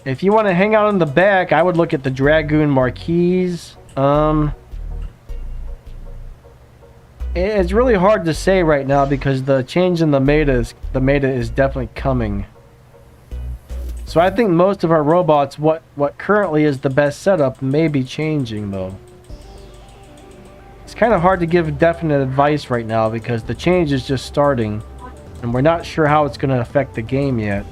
B: If you want to hang out in the back, I would look at the Dragoon Marquise. It's really hard to say right now because the change in the meta is definitely coming. So I think most of our robots, what currently is the best setup, may be changing though. It's kind of hard to give definite advice right now because the change is just starting and we're not sure how it's going to affect the game yet.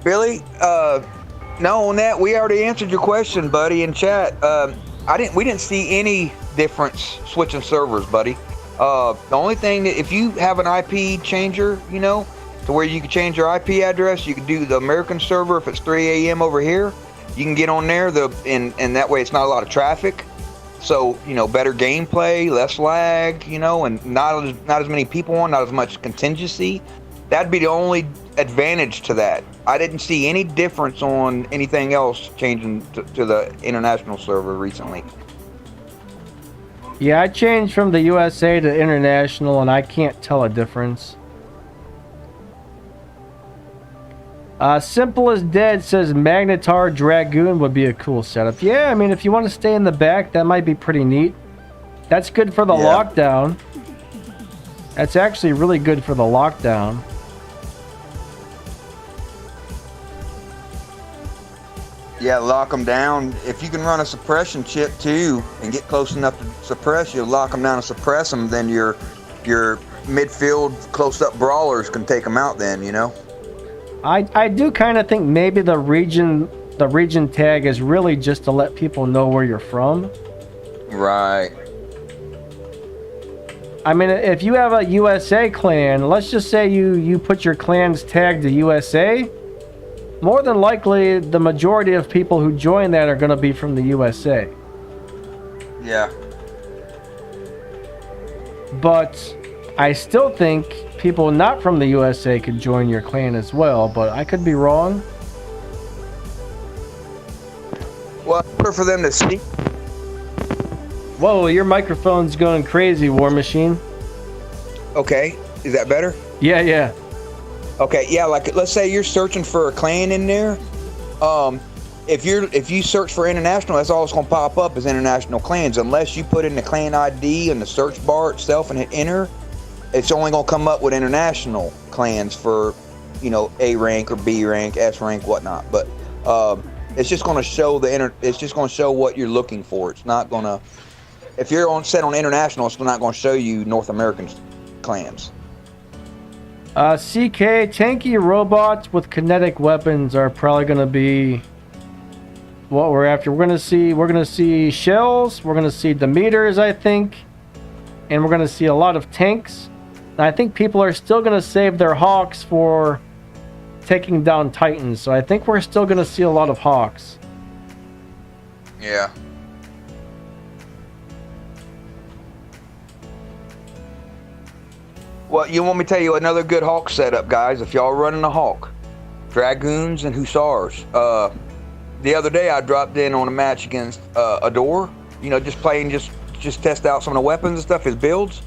A: Billy, no, on that, we already answered your question, buddy, in chat. We didn't see any difference switching servers, buddy. The only thing that if you have an IP changer, you know, to where you can change your IP address, you can do the American server if it's 3 a.m. over here. You can get on there, and that way it's not a lot of traffic. So, you know, better gameplay, less lag, you know, and not as many people on, not as much contingency. That'd be the only advantage to that. I didn't see any difference on anything else changing to the international server recently.
B: Yeah, I changed from the USA to international and I can't tell a difference. Simple as Dead says Magnetar Dragoon would be a cool setup. Yeah, I mean, if you want to stay in the back, that might be pretty neat. That's good for the lockdown. That's actually really good for the lockdown.
A: Yeah, lock them down. If you can run a suppression chip too and get close enough to suppress, you lock them down and suppress them, then your midfield close-up brawlers can take them out then, you know?
B: I do kind of think maybe the region the region tag is really just to let people know where you're from.
A: Right.
B: I mean, if you have a USA clan, let's just say you put your clan's tag to USA, more than likely the majority of people who join that are going to be from the USA.
A: Yeah.
B: But I still think people not from the USA could join your clan as well, but I could be wrong.
A: Well, in order for them to see.
B: Whoa, your microphone's going crazy, War Machine.
A: Okay, is that better?
B: Yeah.
A: Okay, yeah. Like, let's say you're searching for a clan in there. If you search for international, that's all it's gonna pop up is international clans. Unless you put in the clan ID in the search bar itself and hit enter, it's only gonna come up with international clans for, you know, A rank or B rank, S rank, whatnot. But it's just gonna show it's just gonna show what you're looking for. It's not gonna. If you're set on international, it's not gonna show you North American clans.
B: CK, tanky robots with kinetic weapons are probably gonna be what we're after. We're gonna see shells, we're gonna see Demeters, I think, and we're gonna see a lot of tanks. And I think people are still gonna save their Hawks for taking down Titans, so I think we're still gonna see a lot of Hawks.
A: Yeah. Well, you want me to tell you another good Hawk setup, guys? If y'all running a Hawk, Dragoons and Hussars. The other day I dropped in on a match against Adore. You know, just playing, just test out some of the weapons and stuff, his builds.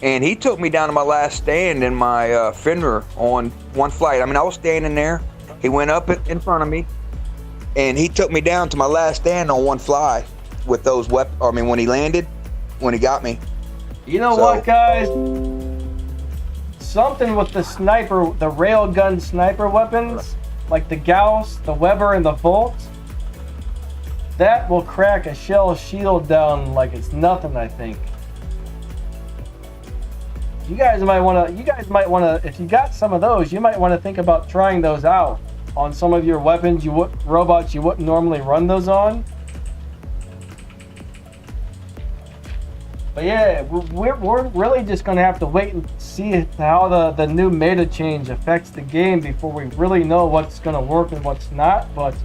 A: And he took me down to my last stand in my Fenrir on one flight. I mean, I was standing there. He went up in front of me, and he took me down to my last stand on one fly with those weapons. I mean, when he landed, when he got me.
B: You know what, guys? Something with the sniper, the railgun sniper weapons, like the Gauss, the Weber, and the Volt, that will crack a shell shield down like it's nothing, I think. You guys might want to, if you got some of those, you might want to think about trying those out on some of your weapons, robots you wouldn't normally run those on. But yeah, we're really just going to have to wait and see how the new meta change affects the game before we really know what's going to work and what's not. But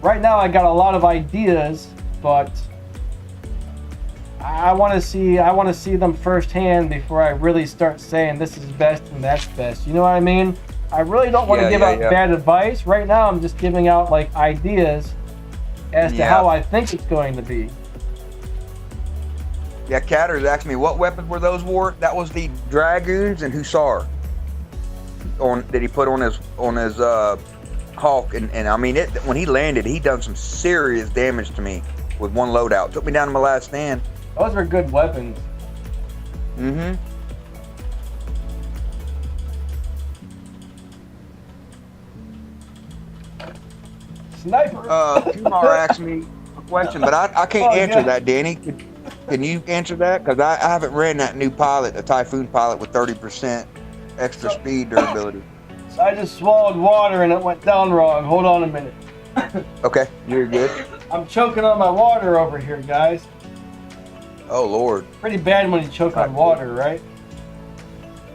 B: right now I got a lot of ideas, but I want to see them firsthand before I really start saying this is best and that's best. You know what I mean? I really don't want to give out bad advice. Right now I'm just giving out like ideas as to how I think it's going to be.
A: Yeah, Catter's asked me what weapons were those wore. That was the Dragoons and Hussar that he put on his Hawk, and I mean when he landed, he done some serious damage to me with one loadout. Took me down to my last stand.
B: Those are good weapons.
A: Mm-hmm.
B: Sniper.
A: Kumar asked me a question, but I can't answer that, Danny. Can you answer that? Because I haven't ran that new pilot, the Typhoon pilot with 30% extra speed durability.
B: So I just swallowed water and it went down wrong. Hold on a minute.
A: Okay, you're good.
B: I'm choking on my water over here, guys.
A: Oh Lord.
B: Pretty bad when you choke on water, right?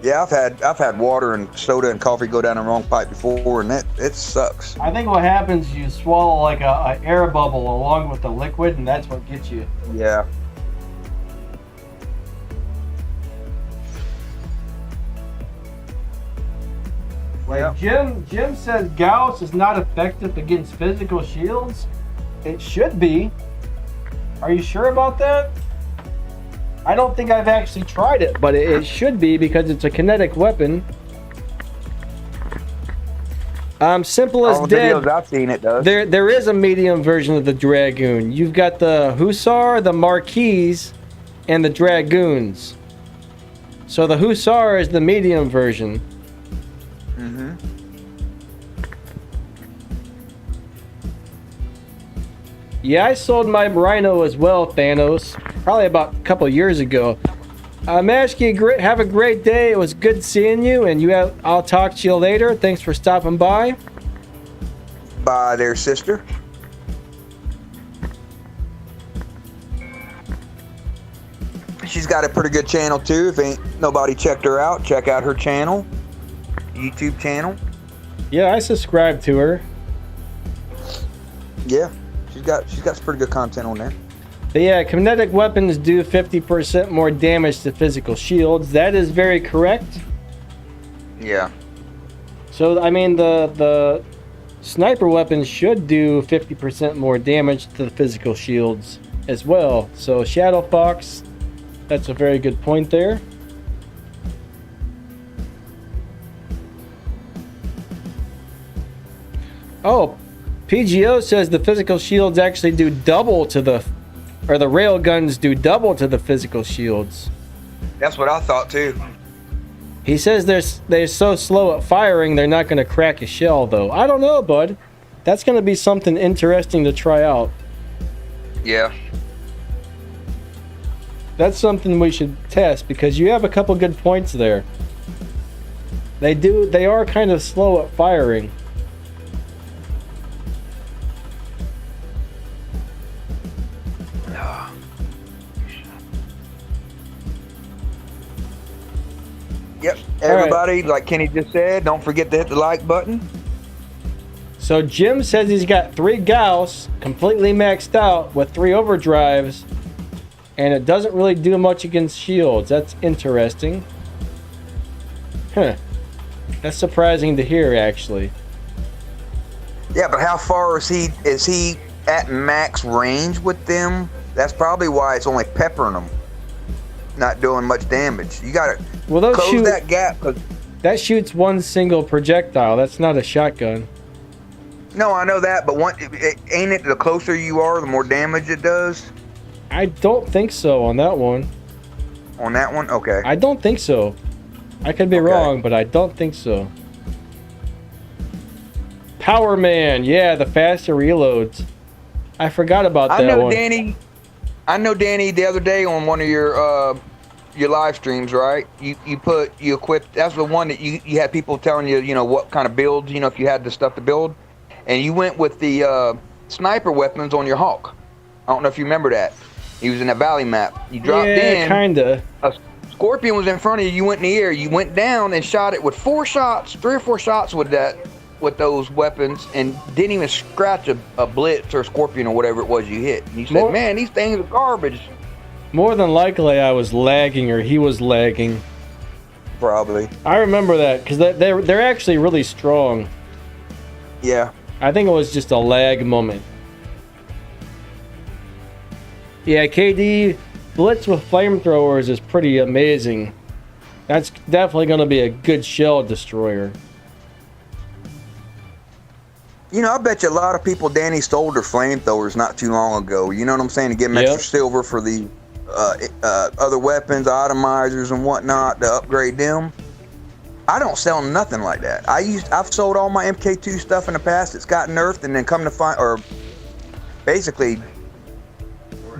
A: Yeah, I've had water and soda and coffee go down the wrong pipe before, and it sucks.
B: I think what happens is you swallow like a air bubble along with the liquid, and that's what gets you.
A: Yeah.
B: Like Jim says Gauss is not effective against physical shields. It should be. Are you sure about that? I don't think I've actually tried it, but it should be because it's a kinetic weapon. Simple as
A: All the
B: dead.
A: videos I've seen it does.
B: There is a medium version of the Dragoon. You've got the Hussar, the Marquise, and the Dragoons. So the Hussar is the medium version.
A: Mm-hmm.
B: Yeah, I sold my Rhino as well, Thanos, probably about a couple years ago. Mashki, have a great day. It was good seeing you, and I'll talk to you later. Thanks for stopping by.
A: by their sister. She's got a pretty good channel too. If ain't nobody checked her out, check out her channel, YouTube channel.
B: Yeah, I subscribe to her.
A: Yeah, she's got some pretty good content on there.
B: But yeah, kinetic weapons do 50% more damage to physical shields. That is very correct.
A: Yeah.
B: So I mean, the sniper weapons should do 50% more damage to the physical shields as well. So Shadow Fox, that's a very good point there. Oh, PGO says the physical shields actually do double to the, or the rail guns do double to the physical shields.
A: That's what I thought too.
B: He says they're so slow at firing, they're not going to crack a shell, though. I don't know, bud. That's going to be something interesting to try out.
A: Yeah.
B: That's something we should test, because you have a couple good points there. They are kind of slow at firing.
A: Yep. Everybody, like Kenny just said, don't forget to hit the like button.
B: So Jim says he's got 3 Gauss completely maxed out with 3 overdrives, and it doesn't really do much against shields. That's interesting. Huh. That's surprising to hear, actually.
A: Yeah, but how far is he at max range with them? That's probably why it's only peppering them, not doing much damage. You gotta close that gap.
B: That shoots one single projectile. That's not a shotgun.
A: No, I know that, but ain't it the closer you are, the more damage it does?
B: I don't think so on that one.
A: On that one? Okay.
B: I don't think so. I could be wrong, but I don't think so. Power Man, yeah, the faster reloads. I forgot about that one.
A: I know Danny the other day on one of your live streams, right? You equipped, that's the one that you had people telling you, what kind of builds, if you had the stuff to build. And you went with the sniper weapons on your Hawk. I don't know if you remember that. He was in that valley map. You dropped in.
B: Yeah, kinda.
A: A Scorpion was in front of you. You went in the air. You went down and shot it with 3 or 4 shots with those weapons, and didn't even scratch a Blitz or a Scorpion or whatever it was you hit. And you said, man, these things are garbage.
B: More than likely, I was lagging, or he was lagging.
A: Probably.
B: I remember that, because they're actually really strong.
A: Yeah.
B: I think it was just a lag moment. Yeah, KD, Blitz with flamethrowers is pretty amazing. That's definitely going to be a good shell destroyer.
A: I bet you a lot of people, Danny, stole their flamethrowers not too long ago. You know what I'm saying? To get them extra silver for the other weapons, atomizers and whatnot, to upgrade them. I don't sell nothing like that. I've sold all my MK2 stuff in the past. It's got nerfed and then come to find, or basically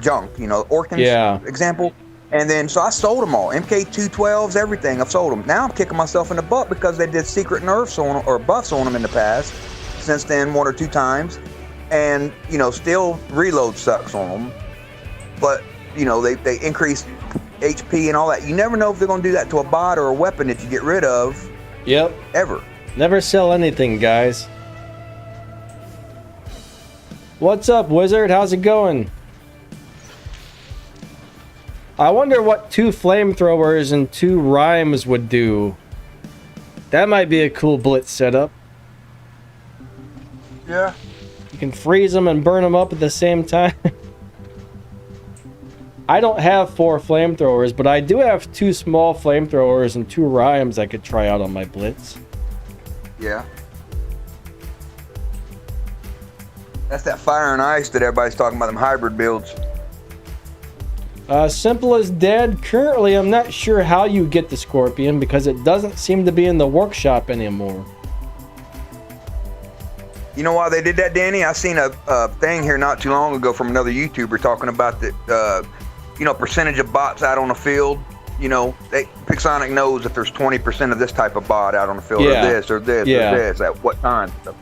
A: junk, Orkins example. And then, so I sold them all. MK212s, everything, I've sold them. Now I'm kicking myself in the butt because they did secret nerfs on or buffs on them in the past. Since then, 1 or 2 times. And, still reload sucks on them. But, they increase HP and all that. You never know if they're going to do that to a bot or a weapon that you get rid of.
B: Yep.
A: Ever.
B: Never sell anything, guys. What's up, Wizard? How's it going? I wonder what 2 flamethrowers and 2 rhymes would do. That might be a cool Blitz setup.
A: Yeah.
B: You can freeze them and burn them up at the same time. I don't have 4 flamethrowers, but I do have 2 small flamethrowers and 2 rhymes I could try out on my Blitz.
A: Yeah. That's that fire and ice that everybody's talking about, them hybrid builds.
B: Simple as dead. Currently, I'm not sure how you get the Scorpion because it doesn't seem to be in the workshop anymore.
A: You know why they did that, Danny? I seen a thing here not too long ago from another YouTuber talking about that, percentage of bots out on the field. Pixonic knows if there's 20% of this type of bot out on the field, or this, or this, or this, at what time. So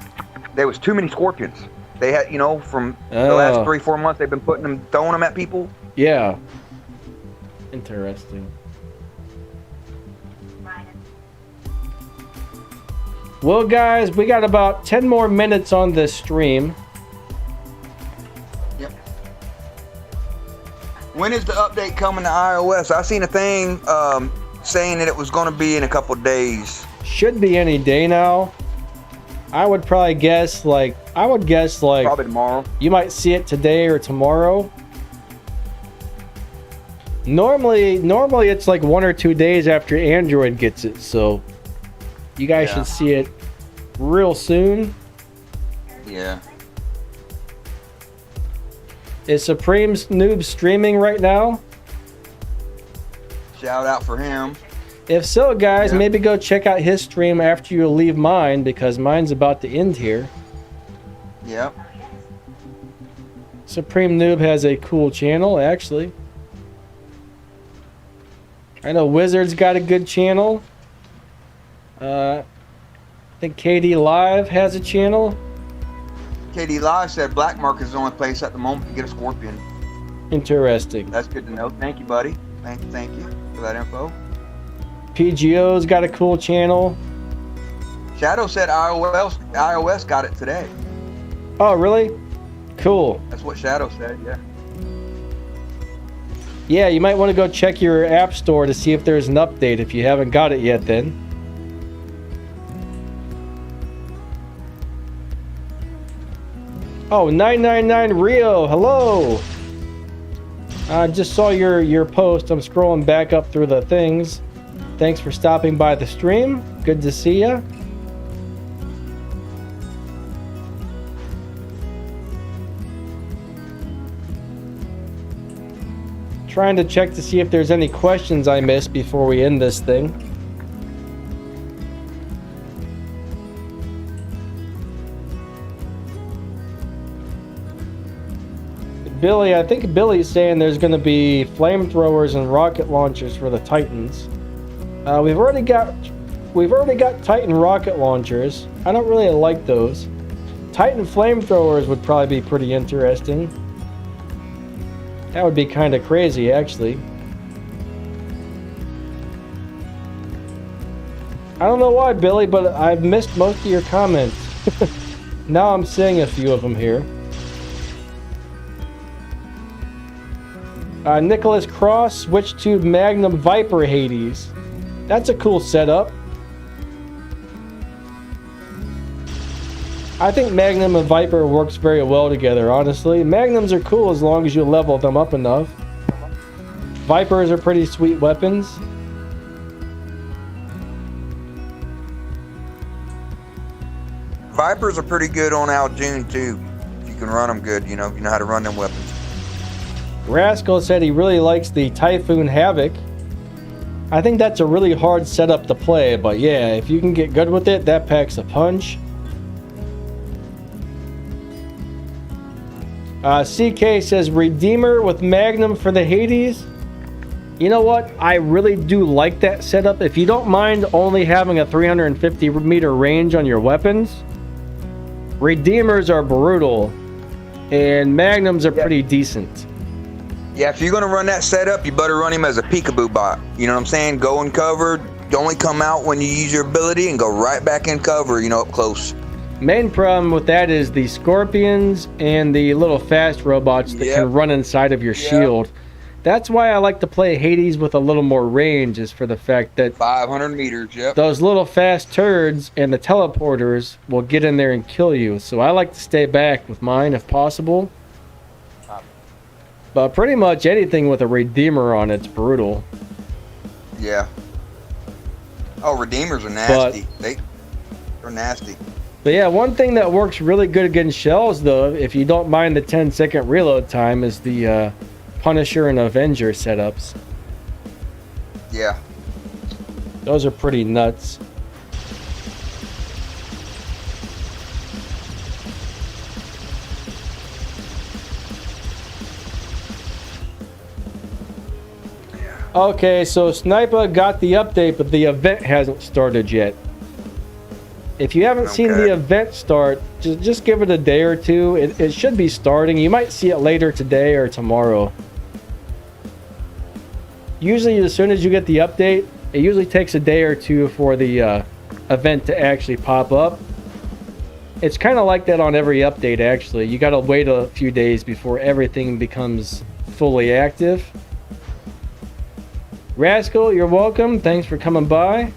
A: there was too many scorpions. They had, you know, from the last
B: Oh.
A: 3-4 months, they've been throwing them at people.
B: Yeah. Interesting. Well, guys, we got about 10 more minutes on this stream.
A: Yep. When is the update coming to iOS? I seen a thing saying that it was going to be in a couple days.
B: Should be any day now. I would probably guess like
A: Probably tomorrow.
B: you might see it today or tomorrow. Normally it's like 1 or 2 days after Android gets it, so you guys
A: Yeah.
B: should see it real soon.
A: Yeah.
B: Is Supreme's Noob streaming right now?
A: Shout out for him.
B: If so, guys,
A: Yeah.
B: maybe go check out his stream after you leave mine, because mine's about to end here.
A: Yep.
B: Supreme Noob has a cool channel, actually. I know Wizard's got a good channel. I think KD Live has a channel.
A: KD Live said Black Market is the only place at the moment to get a scorpion.
B: Interesting.
A: That's good to know. Thank you, buddy. Thank you for that info.
B: PGO's got a cool channel.
A: Shadow said iOS got it today.
B: Oh, really? Cool.
A: That's what Shadow said, yeah.
B: Yeah, you might want to go check your app store to see if there's an update if you haven't got it yet then. Oh, 999 Rio, hello! I just saw your post. I'm scrolling back up through the things. Thanks for stopping by the stream. Good to see ya. Trying to check to see if there's any questions I missed before we end this thing. Billy, I think Billy's saying there's going to be flamethrowers and rocket launchers for the Titans. We've already got Titan rocket launchers. I don't really like those. Titan flamethrowers would probably be pretty interesting. That would be kind of crazy, actually. I don't know why, Billy, but I've missed most of your comments. Now I'm seeing a few of them here. Nicholas Cross switched to Magnum Viper Hades. That's a cool setup. I think Magnum and Viper works very well together, honestly. Magnums are cool as long as you level them up enough. Vipers are pretty sweet weapons.
A: Vipers are pretty good on Aljune too. If you can run them good, you know how to run them weapons.
B: Rascal said he really likes the Typhoon Havoc. I think that's a really hard setup to play, but yeah, if you can get good with it, that packs a punch. CK says Redeemer with Magnum for the Hades. You know what? I really do like that setup. If you don't mind only having a 350 meter range on your weapons, Redeemers are brutal, and Magnums are pretty decent.
A: Yeah, if you're gonna run that setup, you better run him as a peekaboo bot. You know what I'm saying? Go in cover, only come out when you use your ability, and go right back in cover, up close.
B: Main problem with that is the scorpions and the little fast robots that can run inside of your shield. That's why I like to play Hades with a little more range, is for the fact that
A: 500 meters, yep.
B: those little fast turds and the teleporters will get in there and kill you. So I like to stay back with mine if possible. But pretty much anything with a Redeemer on it's brutal.
A: Yeah. Oh, Redeemers are nasty. They're nasty.
B: But yeah, one thing that works really good against shells, though, if you don't mind the 10-second reload time, is the Punisher and Avenger setups.
A: Yeah.
B: Those are pretty nuts. Okay, so Sniper got the update, but the event hasn't started yet. If you haven't seen the event start, just give it a day or two. It should be starting. You might see it later today or tomorrow. Usually, as soon as you get the update, it usually takes a day or two for the event to actually pop up. It's kind of like that on every update, actually. You gotta wait a few days before everything becomes fully active. Rascal, you're welcome. Thanks for coming by.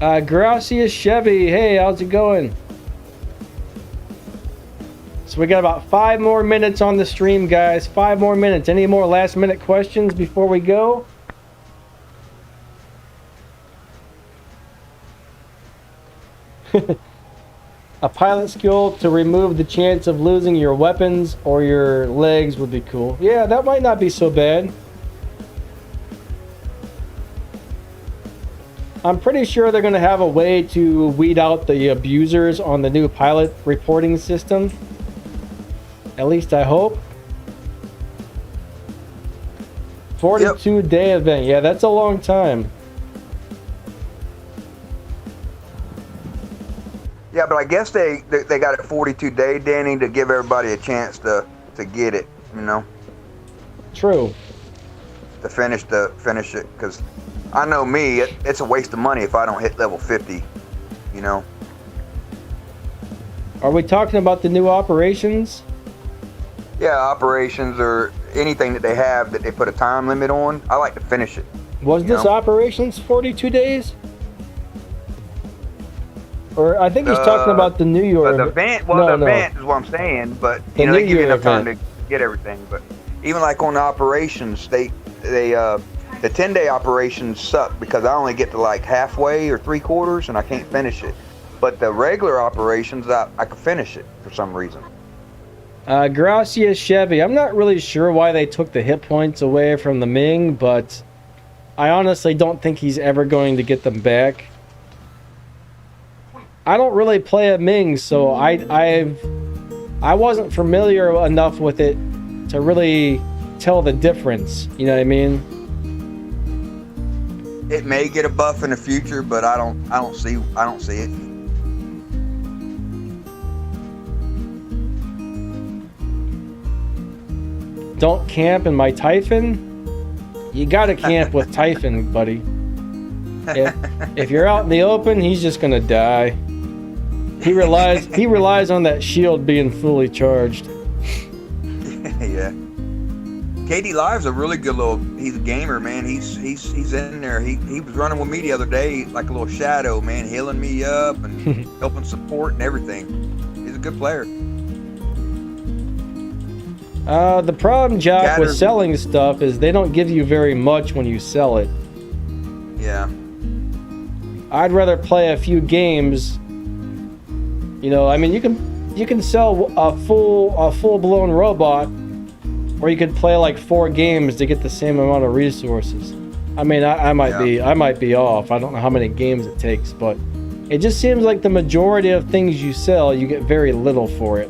B: Gracias Chevy, hey, how's it going? So we got about 5 more minutes on the stream, guys. 5 more minutes. Any more last minute questions before we go? A pilot skill to remove the chance of losing your weapons or your legs would be cool. Yeah, that might not be so bad. I'm pretty sure they're going to have a way to weed out the abusers on the new pilot reporting system. At least I hope. 42-day event. Yeah, that's a long time.
A: Yeah, but I guess they got it 42-day, Danny, to give everybody a chance to get it, you know.
B: True.
A: To finish it, because I know me, it's a waste of money if I don't hit level 50, you know.
B: Are we talking about the new operations?
A: Yeah, operations or anything that they have that they put a time limit on. I like to finish it.
B: Was this operations 42 days? Or I think he's talking about the New York
A: event. Well, the event is what I'm saying, but you know, they give you enough time to get everything. But even like on the operations, the 10-day operations suck because I only get to like halfway or 3/4 and I can't finish it. But the regular operations, I can finish it for some reason.
B: Gracias Chevy. I'm not really sure why they took the hit points away from the Ming, but I honestly don't think he's ever going to get them back. I don't really play a Ming, so I wasn't familiar enough with it to really tell the difference. You know what I mean?
A: It may get a buff in the future, but I don't see it.
B: Don't camp in my Typhon? You gotta camp with Typhon, buddy. If you're out in the open, he's just gonna die. He relies on that shield being fully charged.
A: Yeah. KD Live's a really good he's a gamer, man. He's in there. He was running with me the other day like a little shadow, man, healing me up and helping support and everything. He's a good player.
B: The problem, Jock, with selling stuff is they don't give you very much when you sell it.
A: Yeah.
B: I'd rather play a few games. You know, I mean, you can sell a full-blown robot, or you could play like 4 games to get the same amount of resources. I mean, I might be off. I don't know how many games it takes, but it just seems like the majority of things you sell, you get very little for it.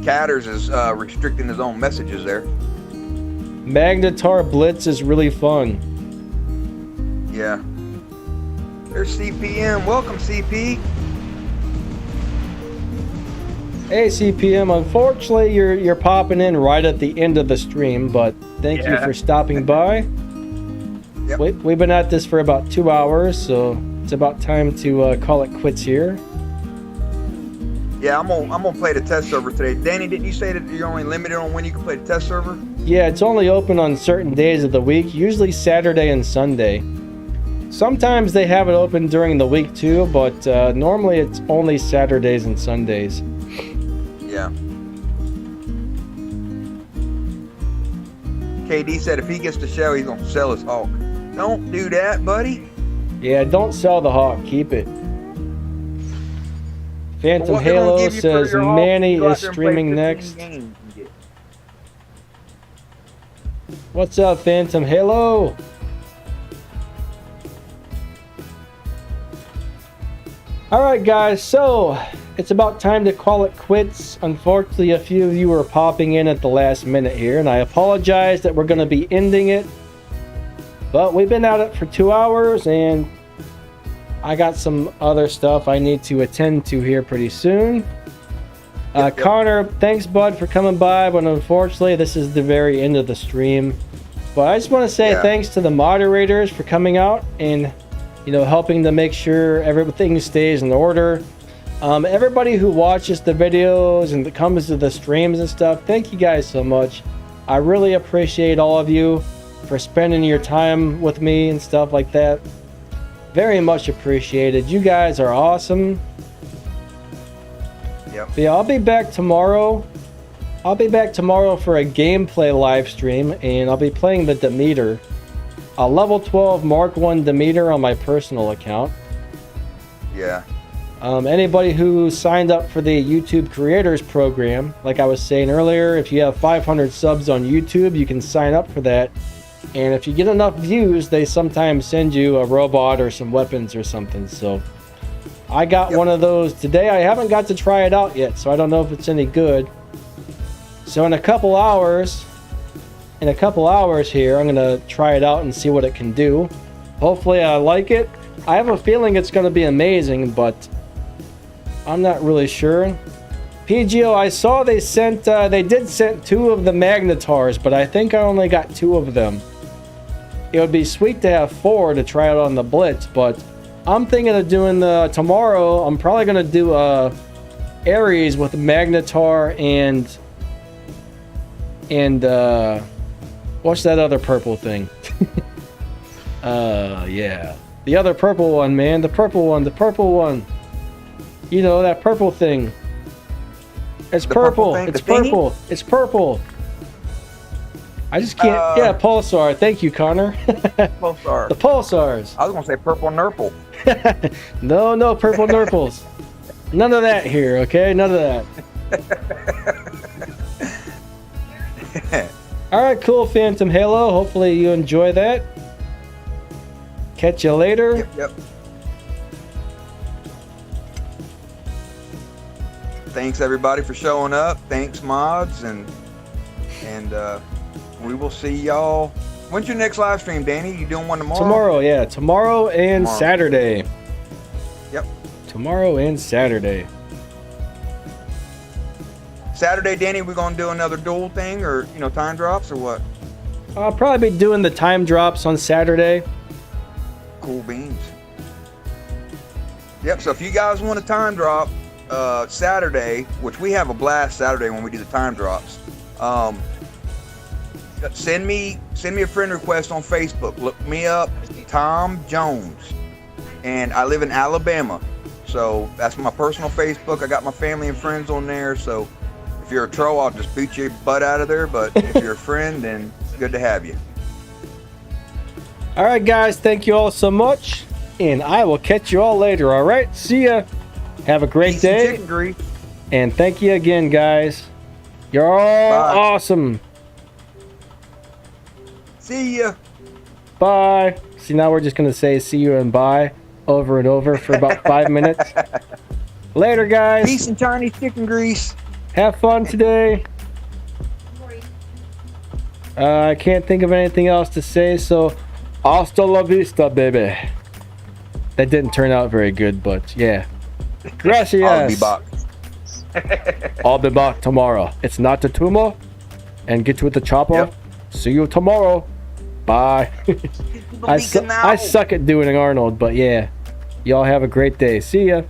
A: Catters is restricting his own messages there.
B: Magnetar Blitz is really fun.
A: Yeah. There's CPM. Welcome, CP.
B: Hey, CPM. Unfortunately, you're popping in right at the end of the stream, but thank you for stopping by. Yep. We've been at this for about 2 hours, so it's about time to call it quits here.
A: Yeah, I'm gonna play the test server today. Danny, didn't you say that you're only limited on when you can play the test server?
B: Yeah, it's only open on certain days of the week, usually Saturday and Sunday. Sometimes they have it open during the week too, but normally it's only Saturdays and Sundays.
A: Yeah. KD said if he gets the show, he's gonna sell his Hawk. Don't do that, buddy.
B: Yeah, don't sell the Hawk. Keep it. Phantom Halo says Manny is streaming next. What's up, Phantom Halo? Alright guys, so it's about time to call it quits. Unfortunately, a few of you are popping in at the last minute here, and I apologize that we're going to be ending it. But we've been at it for 2 hours, and I got some other stuff I need to attend to here pretty soon. Connor, thanks, bud, for coming by, but unfortunately, this is the very end of the stream. But I just want to say thanks to the moderators for coming out and, you know, helping to make sure everything stays in order. Everybody who watches the videos and comes to the streams and stuff, thank you guys so much. I really appreciate all of you for spending your time with me and stuff like that. Very much appreciated. You guys are awesome.
A: Yep.
B: But yeah, I'll be back tomorrow. I'll be back tomorrow for a gameplay live stream, and I'll be playing the Demeter. A level 12 Mark 1 Demeter on my personal account.
A: Yeah.
B: Anybody who signed up for the YouTube Creators Program, like I was saying earlier, if you have 500 subs on YouTube, you can sign up for that. And if you get enough views, they sometimes send you a robot or some weapons or something. So I got one of those today. I haven't got to try it out yet, so I don't know if it's any good. So in a couple hours here, I'm going to try it out and see what it can do. Hopefully I like it. I have a feeling it's going to be amazing, but I'm not really sure. PGO, I saw they did send 2 of the Magnetars, but I think I only got 2 of them. It would be sweet to have 4 to try out on the Blitz, but I'm thinking of doing tomorrow. I'm probably going to do Ares with Magnetar and what's that other purple thing? Yeah. The other purple one, man. The purple one. You know, that purple thing. It's purple. It's purple. It's purple. I just can't. Yeah, Pulsar. Thank you, Connor.
A: Pulsar.
B: The Pulsars.
A: I was gonna say purple nurple.
B: No purple nurples. None of that here, okay? None of that. Alright, cool, Phantom Halo. Hopefully you enjoy that. Catch you later.
A: Yep. Thanks everybody for showing up. Thanks mods and we will see y'all. When's your next live stream, Danny? You doing one tomorrow?
B: Tomorrow, yeah. Tomorrow and Saturday.
A: Yep.
B: Tomorrow and Saturday.
A: Saturday, Danny, we're gonna do another duel thing, or time drops, or what?
B: I'll probably be doing the time drops on Saturday.
A: Cool beans. Yep. So if you guys want a time drop Saturday, which we have a blast Saturday when we do the time drops, send me a friend request on Facebook. Look me up, Tom Jones, and I live in Alabama. So that's my personal Facebook. I got my family and friends on there. So if you're a troll, I'll just beat your butt out of there. But if you're a friend, then good to have you.
B: All right, guys. Thank you all so much. And I will catch you all later. All right. See ya. Have a great day. And thank you again, guys. You're all awesome.
A: See ya.
B: Bye. See, now we're just going to say see you and bye over and over for about 5 minutes. Later, guys.
A: Peace and Chinese chicken grease.
B: Have fun today. I can't think of anything else to say, so hasta la vista, baby. That didn't turn out very good, but yeah. Gracias.
A: I'll be back.
B: I'll be back tomorrow. It's not the tumor. And get with the chopper.
A: Yep.
B: See you tomorrow. Bye. I suck at doing an Arnold, but yeah. Y'all have a great day. See ya.